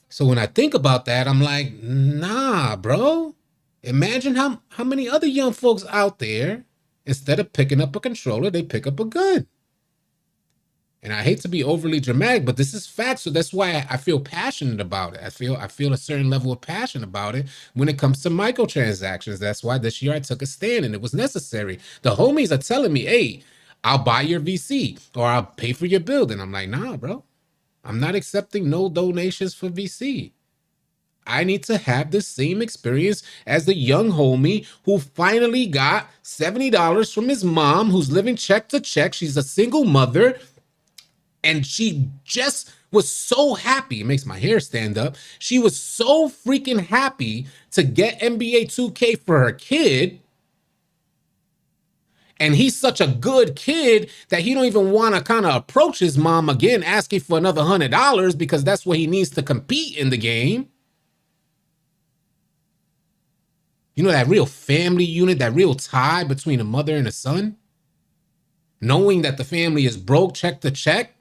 So when I think about that, I'm like, nah, bro. Imagine how many other young folks out there, instead of picking up a controller, they pick up a gun. And I hate to be overly dramatic, but this is fact. So that's why I feel passionate about it. I feel a certain level of passion about it when it comes to microtransactions. That's why this year I took a stand and it was necessary. The homies are telling me, hey, I'll buy your VC or I'll pay for your build. And I'm like, nah, bro, I'm not accepting no donations for VC. I need to have the same experience as the young homie who finally got $70 from his mom, who's living check to check. She's a single mother, and she just was so happy. It makes my hair stand up. She was so freaking happy to get NBA 2K for her kid. And he's such a good kid that he don't even want to kind of approach his mom again, asking for another $100 because that's what he needs to compete in the game. That real family unit, that real tie between a mother and a son, knowing that the family is broke check to check.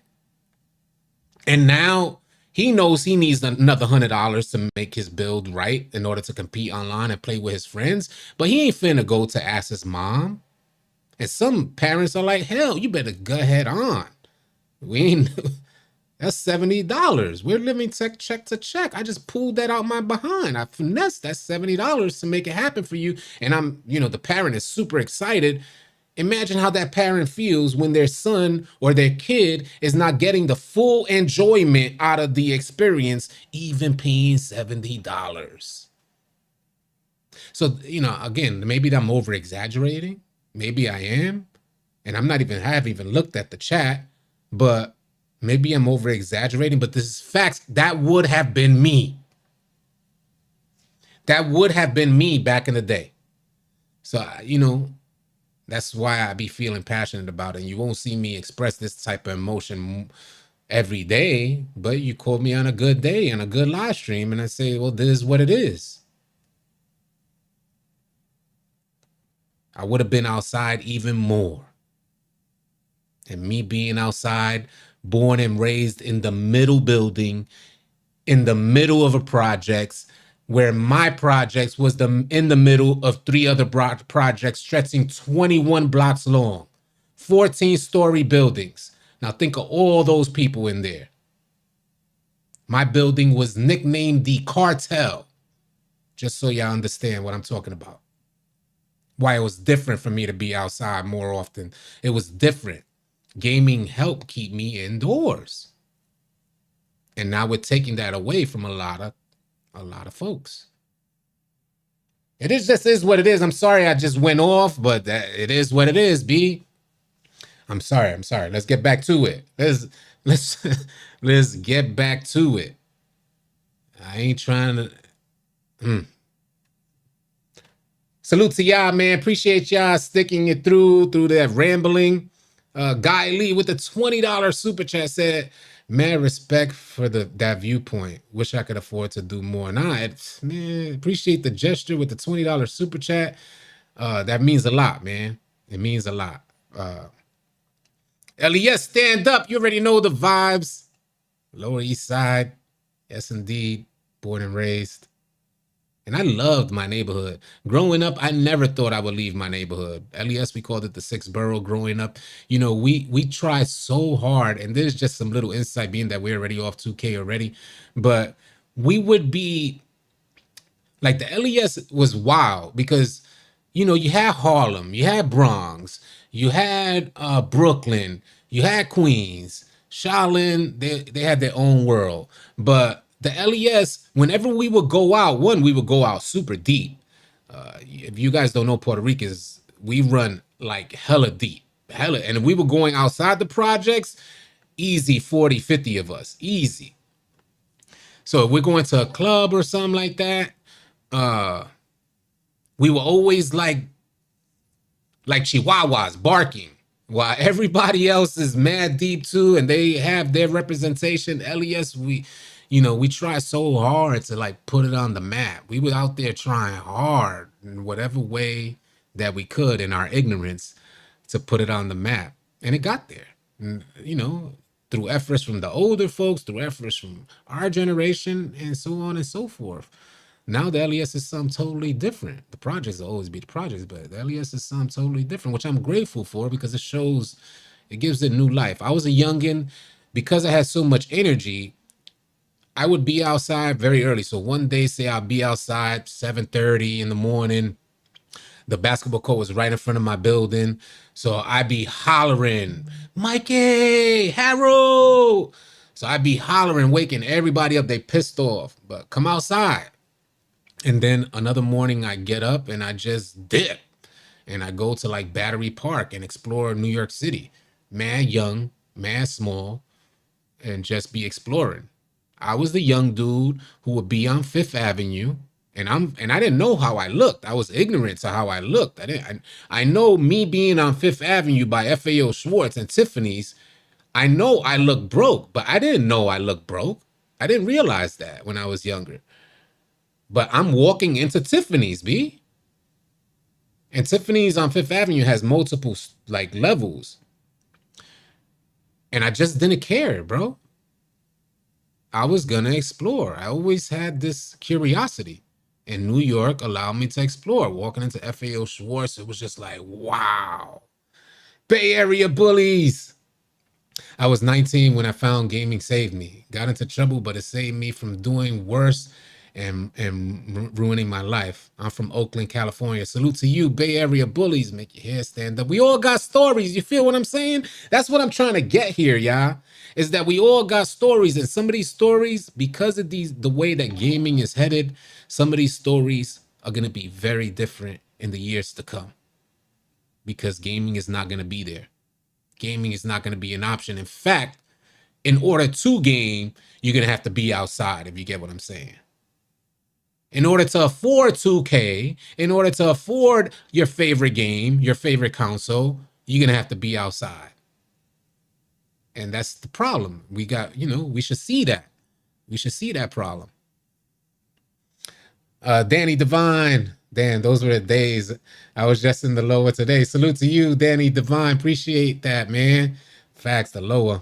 And now he knows he needs another $100 to make his build right in order to compete online and play with his friends. But he ain't finna go to ask his mom. And some parents are like, hell, you better go ahead on. We ain't That's $70. We're living check to check. I just pulled that out my behind. I finessed that $70 to make it happen for you. And I'm, the parent is super excited. Imagine how that parent feels when their son or their kid is not getting the full enjoyment out of the experience, even paying $70. So, again, maybe I'm over exaggerating. Maybe I am. And I haven't even looked at the chat, but maybe I'm over exaggerating, but this is facts. That would have been me. That would have been me back in the day. So, that's why I be feeling passionate about it. And you won't see me express this type of emotion every day, but you caught me on a good day, on a good live stream, and I say, well, this is what it is. I would have been outside even more. And me being outside, born and raised in the middle building, in the middle of a projects, where my projects was in the middle of 3 other projects stretching 21 blocks long, 14-story buildings. Now think of all those people in there. My building was nicknamed the Cartel, just so y'all understand what I'm talking about. Why it was different for me to be outside more often. It was different. Gaming helped keep me indoors. And now we're taking that away from a lot of folks. It is what it is. I'm sorry I just went off, but it is what it is, B. I'm sorry. Let's get back to it. Let's get back to it. I ain't trying to. Salute to y'all, man. Appreciate y'all sticking it through that rambling. Guy Lee with the $20 super chat said, "Man, respect for that viewpoint. Wish I could afford to do more." Man, appreciate the gesture with the $20 super chat. That means a lot, man. It means a lot. LES, stand up. You already know the vibes. Lower East Side. Yes, indeed. Born and raised. And I loved my neighborhood. Growing up, I never thought I would leave my neighborhood. LES, we called it the 6th borough growing up. We try so hard, and there's just some little insight being that we're already off 2K already. But we would be, like, the LES was wild because, you had Harlem, you had Bronx, you had Brooklyn, you had Queens, Shaolin, they had their own world. But the LES, whenever we would go out, we would go out super deep. If you guys don't know Puerto Ricans, we run like hella deep. And if we were going outside the projects, easy 40, 50 of us. Easy. So if we're going to a club or something like that, we were always like chihuahuas barking while everybody else is mad deep too, and they have their representation. LES, we try so hard to like put it on the map. We were out there trying hard in whatever way that we could in our ignorance to put it on the map, and it got there. And, through efforts from the older folks, through efforts from our generation, and so on and so forth. Now the LES is something totally different. The projects will always be the projects, but the LES is something totally different, which I'm grateful for because it gives it new life. I was a youngin', because I had so much energy, I would be outside very early. So one day, say I'll be outside 7:30 in the morning. The basketball court was right in front of my building. So I'd be hollering, "Mikey, Harold." So I'd be hollering, waking everybody up. They pissed off, but come outside. And then another morning I get up and I just dip. And I go to like Battery Park and explore New York City. Man young, man small, and just be exploring. I was the young dude who would be on Fifth Avenue, and I didn't know how I looked. I was ignorant to how I looked. I know me being on Fifth Avenue by FAO Schwartz and Tiffany's, I know I look broke, but I didn't know I looked broke. I didn't realize that when I was younger. But I'm walking into Tiffany's, B. And Tiffany's on Fifth Avenue has multiple like levels. And I just didn't care, bro. I was gonna explore. I always had this curiosity. And New York allowed me to explore. Walking into FAO Schwartz, it was just like, wow. Bay Area bullies. I was 19 when I found gaming saved me. Got into trouble, but it saved me from doing worse and ruining my life. I'm from Oakland, California. Salute to you, Bay Area bullies. Make your hair stand up. We all got stories. You feel what I'm saying? That's what I'm trying to get here, y'all. Is that we all got stories, and some of these stories, because of the way that gaming is headed, some of these stories are gonna be very different in the years to come. Because gaming is not gonna be there. Gaming is not gonna be an option. In fact, in order to game, you're gonna have to be outside, if you get what I'm saying. In order to afford 2K, in order to afford your favorite game, your favorite console, you're gonna have to be outside. And that's the problem. We got, we should see that. We should see that problem. Danny Devine. Dan, those were the days. I was just in the lower today. Salute to you, Danny Devine. Appreciate that, man. Facts, the lower.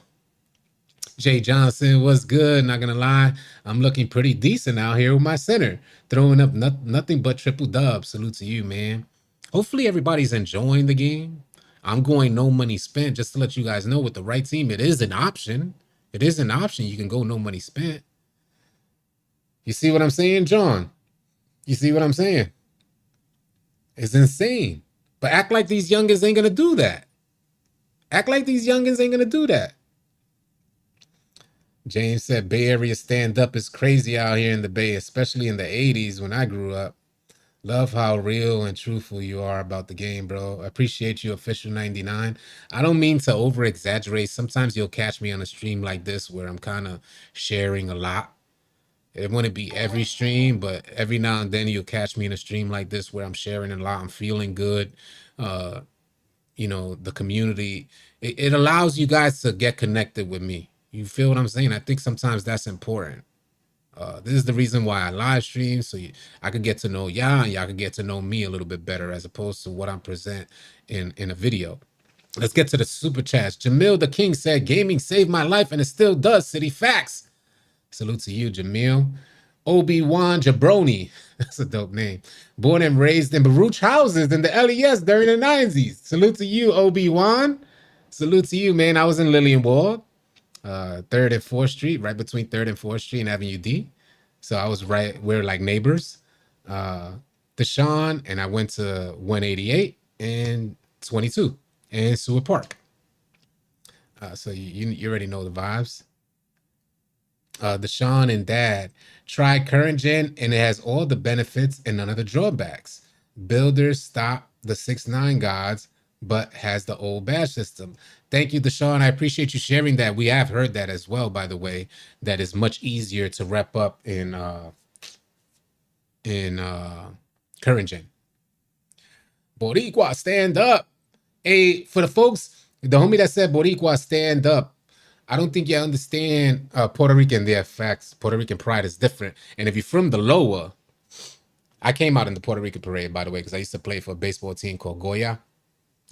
Jay Johnson was good. Not gonna lie, I'm looking pretty decent out here with my center, throwing up nothing but triple dubs. Salute to you, man. Hopefully everybody's enjoying the game. I'm going no money spent. Just to let you guys know, with the right team, it is an option. It is an option. You can go no money spent. You see what I'm saying, John? You see what I'm saying? It's insane. But act like these youngins ain't gonna do that. Act like these youngins ain't gonna do that. James said Bay Area stand up is crazy out here in the Bay, especially in the 80s when I grew up. Love how real and truthful you are about the game, bro. I appreciate you, Official 99. I don't mean to over exaggerate. Sometimes you'll catch me on a stream like this where I'm kind of sharing a lot. It wouldn't be every stream, but every now and then you'll catch me in a stream like this where I'm sharing a lot. I'm feeling good. The community, it allows you guys to get connected with me. You feel what I'm saying? I think sometimes that's important. This is the reason why I live stream, so I could get to know y'all and y'all could get to know me a little bit better as opposed to what I'm present in a video. Let's get to the super chats. Jamil the King said, gaming saved my life and it still does. City facts. Salute to you, Jamil. Obi-Wan Jabroni. That's a dope name. Born and raised in Baruch houses in the LES during the 90s. Salute to you, Obi-Wan. Salute to you, man. I was in Lillian-Wald. 3rd and 4th Street, right between 3rd and 4th Street and Avenue D. So I was we're like neighbors. Deshaun, and I went to 188 and 22 and Seward Park. So you already know the vibes. Deshaun and Dad, try current gen and it has all the benefits and none of the drawbacks. Builders stop the 6ix9ine gods, but has the old badge system. Thank you, Deshaun. I appreciate you sharing that. We have heard that as well, by the way. That is much easier to rep up in current gen. Boricua, stand up. Hey, for the folks, the homie that said Boricua, stand up. I don't think you understand Puerto Rican. Their facts. Puerto Rican pride is different. And if you're from the lower, I came out in the Puerto Rican parade, by the way, because I used to play for a baseball team called Goya.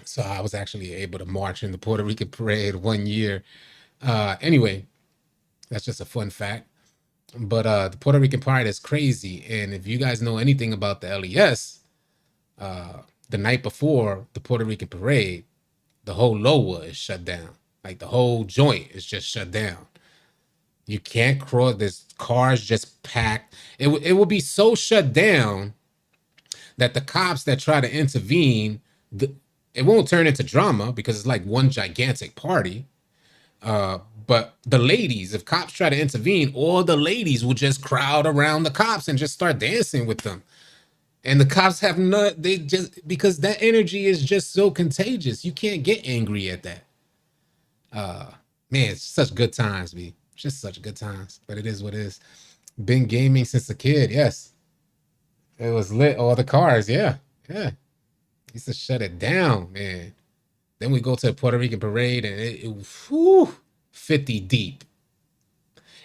So I was actually able to march in the Puerto Rican parade one year. Anyway, that's just a fun fact. But the Puerto Rican pride is crazy. And if you guys know anything about the LES, the night before the Puerto Rican parade, the whole lower is shut down. Like the whole joint is just shut down. You can't cross. There's cars just packed. It will be so shut down that the cops that try to intervene, it won't turn into drama because it's like one gigantic party. But the ladies, if cops try to intervene, all the ladies will just crowd around the cops and just start dancing with them. And the cops have because that energy is just so contagious. You can't get angry at that. Man, it's such good times, B. Just such good times. But it is what it is. Been gaming since a kid, yes. It was lit. All the cars, yeah. Used to shut it down, man. Then we go to the Puerto Rican parade and it 50 deep.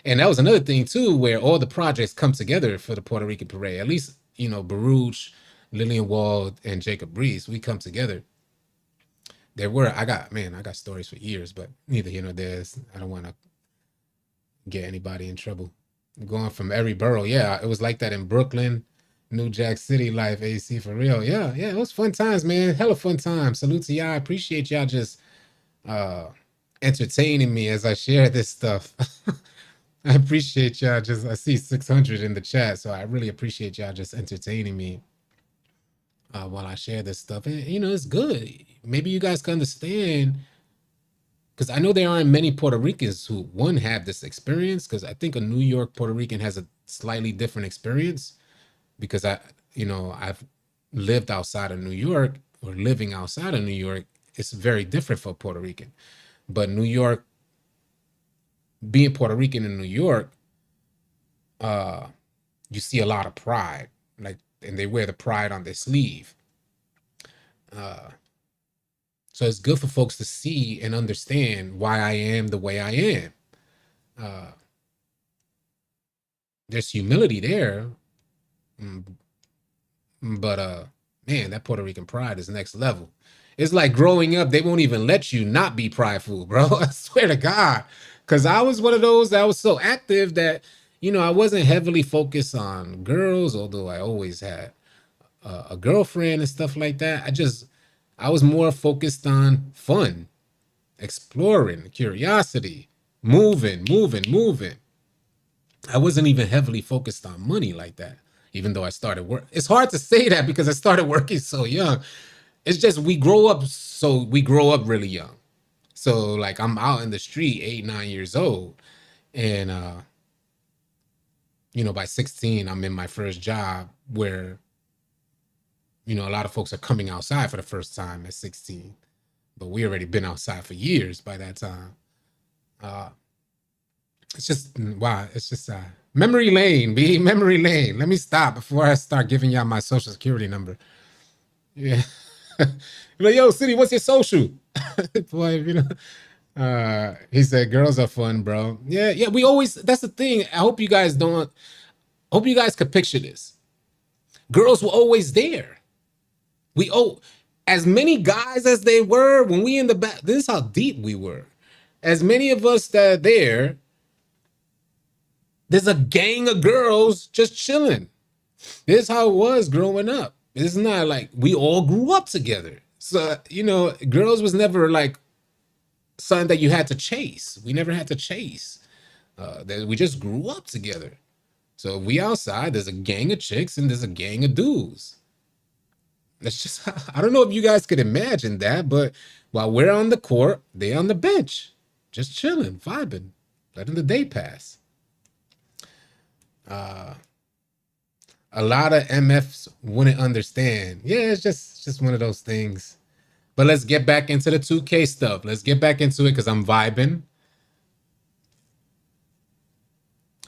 And that was another thing too, where all the projects come together for the Puerto Rican parade. At least, Baruch, Lillian-Wald, and Jacob Reese, we come together. I got stories for years, but neither here nor there. I don't want to get anybody in trouble. Going from every borough, yeah, it was like that in Brooklyn, New Jack City life, AC for real. Yeah, it was fun times, man. Hella fun times. Salute to y'all. I appreciate y'all just and entertaining me as I share this stuff. I appreciate y'all. I see 600 in the chat, so I really appreciate y'all just entertaining me while I share this stuff. And, it's good. Maybe you guys can understand, because I know there aren't many Puerto Ricans who, one, have this experience, because I think a New York Puerto Rican has a slightly different experience, because I've lived outside of New York, or living outside of New York. It's very different for Puerto Rican. But New York, being Puerto Rican in New York, you see a lot of pride, and they wear the pride on their sleeve. So it's good for folks to see and understand why I am the way I am. There's humility there, but man, that Puerto Rican pride is next level. It's like growing up, they won't even let you not be prideful, bro. I swear to God. Because I was one of those that was so active that, I wasn't heavily focused on girls, although I always had a girlfriend and stuff like that. I was more focused on fun, exploring, curiosity, moving. I wasn't even heavily focused on money like that, even though I started work. It's hard to say that because I started working so young. It's just we grow up really young. So like I'm out in the street 8, 9 years old. And by 16, I'm in my first job where, a lot of folks are coming outside for the first time at 16. But we already been outside for years by that time. It's just, wow, it's just memory lane, B, memory lane. Let me stop before I start giving y'all my social security number. Yeah. Like, yo, City, what's your social? Boy, he said, girls are fun, bro. Yeah, we always, that's the thing. I hope you guys could picture this. Girls were always there. As many guys as they were, when we in the back, this is how deep we were. As many of us that are there's a gang of girls just chilling. This is how it was growing up. It's not like we all grew up together. So, girls was never like something that you had to chase. We never had to chase. We just grew up together. So if we outside, there's a gang of chicks and there's a gang of dudes. That's just, I don't know if you guys could imagine that, but while we're on the court, they on the bench, just chilling, vibing, letting the day pass. A lot of MFs wouldn't understand. Yeah, it's just one of those things. But let's get back into the 2K stuff. Let's get back into it because I'm vibing.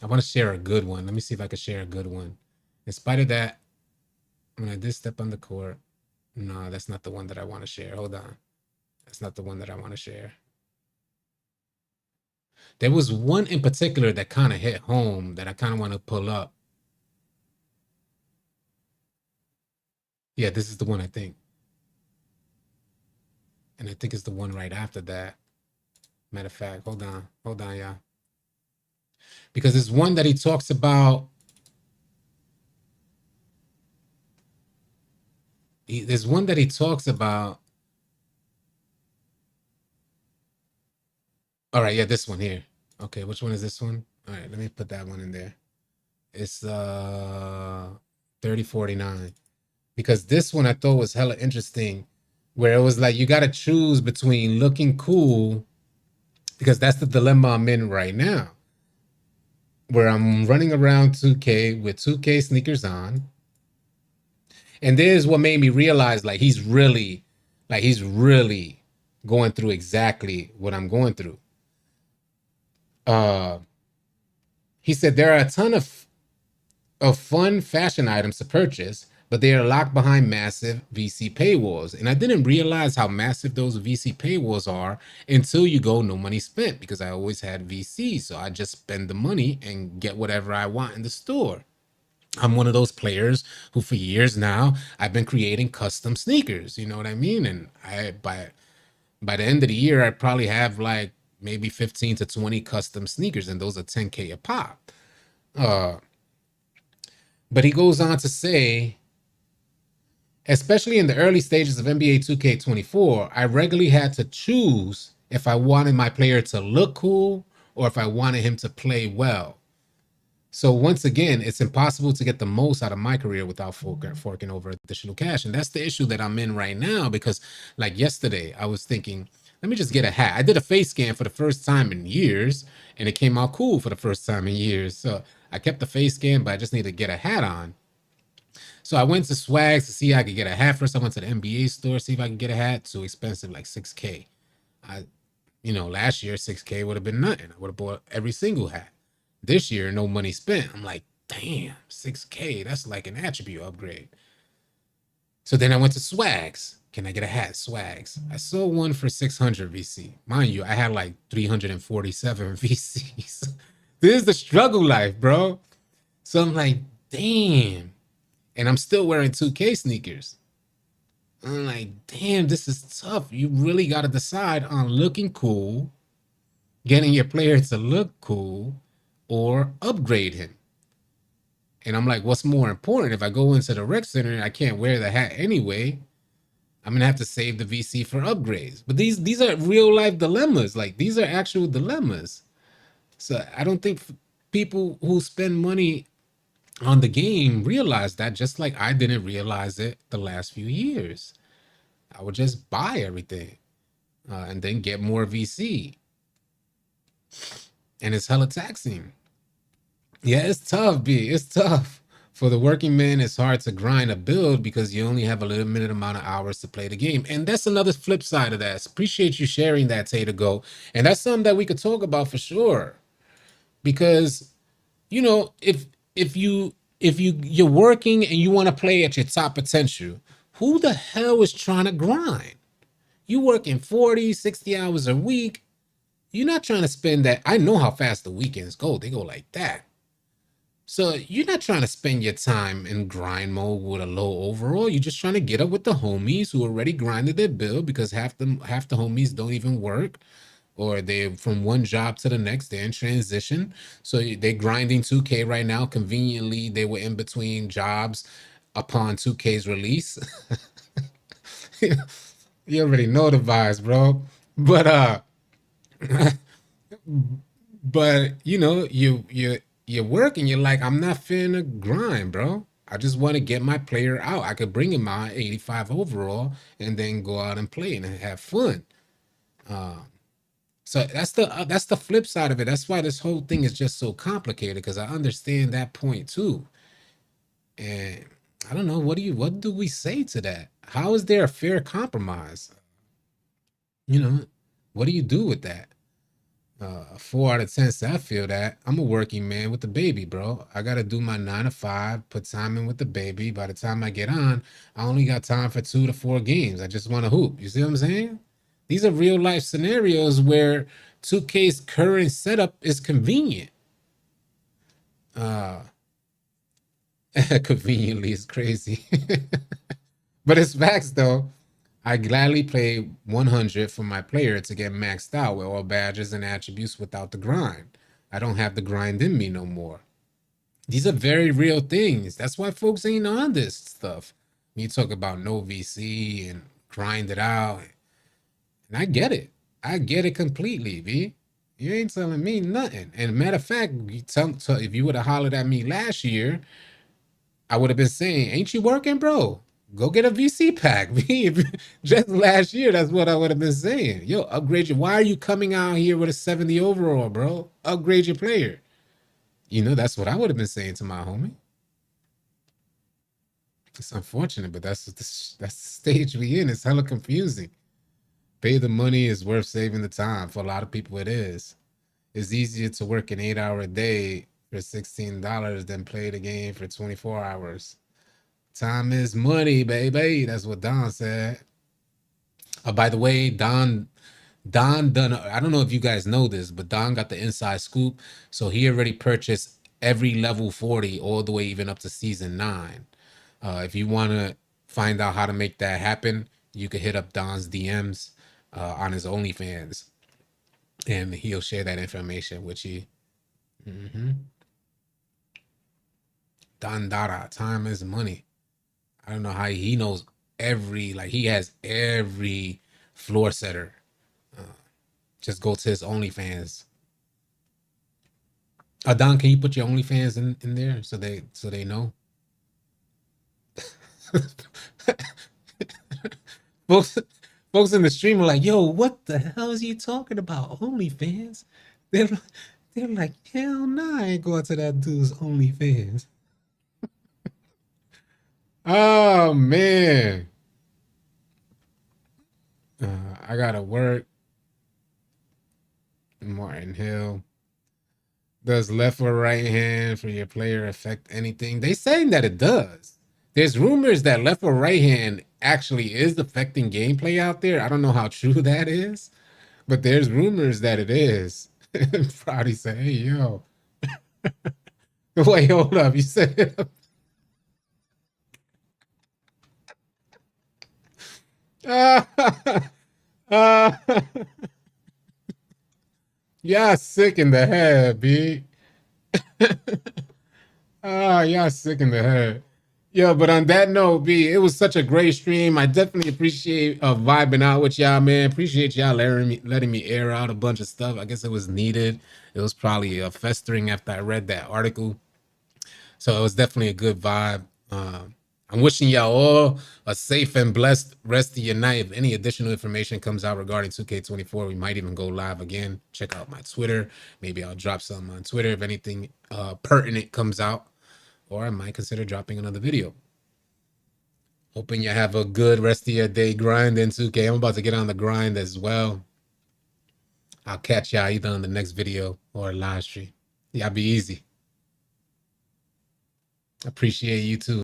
I want to share a good one. Let me see if I can share a good one. In spite of that, when I did step on the court, no, that's not the one that I want to share. Hold on. That's not the one that I want to share. There was one in particular that kind of hit home that I kind of want to pull up. Yeah, this is the one, I think. And I think it's the one right after that. Matter of fact, hold on, y'all. Because it's one that he talks about. There's one that he talks about. All right, yeah, this one here. Okay, which one is this one? All right, let me put that one in there. It's 3049. Because this one I thought was hella interesting, where it was like you got to choose between looking cool, because that's the dilemma I'm in right now, where I'm running around 2K with 2K sneakers on. And this is what made me realize, like, he's really going through exactly what I'm going through. He said there are a ton of fun fashion items to purchase, but they are locked behind massive VC paywalls. And I didn't realize how massive those VC paywalls are until you go no money spent, because I always had VC. So I just spend the money and get whatever I want in the store. I'm one of those players who for years now, I've been creating custom sneakers. You know what I mean? And by the end of the year, I probably have like maybe 15 to 20 custom sneakers, and those are 10K a pop. But he goes on to say, especially in the early stages of NBA 2K24, I regularly had to choose if I wanted my player to look cool or if I wanted him to play well. So once again, it's impossible to get the most out of my career without forking over additional cash. And that's the issue that I'm in right now because like yesterday, I was thinking, let me just get a hat. I did a face scan for the first time in years and it came out cool for the first time in years. So I kept the face scan, but I just need to get a hat on. So I went to Swags to see if I could get a hat first. I went to the NBA store, see if I could get a hat. Too expensive, like 6K. I, last year 6K would have been nothing. I would have bought every single hat. This year, no money spent. I'm like, damn, 6K. That's like an attribute upgrade. So then I went to Swags. Can I get a hat? Swags. I saw one for 600 VC. Mind you, I had like 347 VCs. This is the struggle life, bro. So I'm like, damn. And I'm still wearing 2K sneakers. I'm like, damn, this is tough. You really got to decide on looking cool, getting your player to look cool, or upgrade him. And I'm like, what's more important? If I go into the rec center and I can't wear the hat anyway, I'm gonna have to save the VC for upgrades. But these are real life dilemmas. Like these are actual dilemmas. So I don't think people who spend money on the game realize that, just like I didn't realize it the last few years. I would just buy everything and then get more VC. And it's hella taxing. Yeah, it's tough, B. It's tough. For the working man, it's hard to grind a build because you only have a limited amount of hours to play the game. And that's another flip side of that. Appreciate you sharing that, Tay to Go. And that's something that we could talk about for sure. Because, if you're working and you want to play at your top potential, who the hell is trying to grind? You working 40, 60 hours a week. You're not trying to spend that. I know how fast the weekends go. They go like that. So you're not trying to spend your time in grind mode with a low overall. You're just trying to get up with the homies who already grinded their build, because half the homies don't even work, or they're from one job to the next. They're in transition. So they're grinding 2K right now. Conveniently, they were in between jobs upon 2K's release. You already know the vibes, bro. But but you're working. You're like, I'm not finna grind, bro. I just want to get my player out. I could bring him out 85 overall and then go out and play and have fun. So that's the flip side of it. That's why this whole thing is just so complicated, because I understand that point too. And I don't know, what do we say to that? How is there a fair compromise? You know, what do you do with that? 4 out of 10 say I feel that. I'm a working man with the baby, bro. I gotta do my 9 to 5, put time in with the baby. By the time I get on, I only got time for 2 to 4 games. I just want to hoop. You see what I'm saying? These are real life scenarios where 2K's current setup is convenient. Conveniently is crazy. But it's facts though. I gladly play 100 for my player to get maxed out with all badges and attributes without the grind. I don't have the grind in me no more. These are very real things. That's why folks ain't on this stuff. When you talk about no VC and grind it out, and I get it. I get it completely, V. You ain't telling me nothing. And matter of fact, if you would have hollered at me last year, I would have been saying, ain't you working, bro? Go get a VC pack. Just last year, that's what I would have been saying. Yo, upgrade your. Why are you coming out here with a 70 overall, bro? Upgrade your player. That's what I would have been saying to my homie. It's unfortunate, but that's the stage we in. It's hella confusing. Pay the money is worth saving the time. For a lot of people, it is. It's easier to work an 8-hour day for $16 than play the game for 24 hours. Time is money, baby. That's what Don said. By the way, Don done. I don't know if you guys know this, but Don got the inside scoop. So he already purchased every level 40 all the way even up to season 9. If you want to find out how to make that happen, you could hit up Don's DMs on his OnlyFans, and he'll share that information with you. Don Dada, time is money. I don't know how he knows he has every floor setter. Just go to his OnlyFans. Don, can you put your OnlyFans in there so they know? folks, folks in the stream are like, "Yo, what the hell is he talking about? OnlyFans?" They're they're like, "Hell nah, I ain't going to that dude's OnlyFans." Oh man, I gotta work. Martin Hill. Does left or right hand for your player affect anything? They saying that it does. There's rumors that left or right hand actually is affecting gameplay out there. I don't know how true that is, but there's rumors that it is. Probably say, hey, yo. Wait, hold up. You said y'all sick in the head, B. Y'all sick in the head. Yeah, but on that note, B, it was such a great stream. I definitely appreciate vibing out with y'all, man. Appreciate y'all letting me air out a bunch of stuff. I guess it was needed. It was probably festering after I read that article. So it was definitely a good vibe. I'm wishing y'all all a safe and blessed rest of your night. If any additional information comes out regarding 2K24, we might even go live again. Check out my Twitter. Maybe I'll drop something on Twitter if anything pertinent comes out, or I might consider dropping another video. Hoping you have a good rest of your day grinding 2K. I'm about to get on the grind as well. I'll catch y'all either on the next video or live stream. Y'all be easy. Appreciate you too.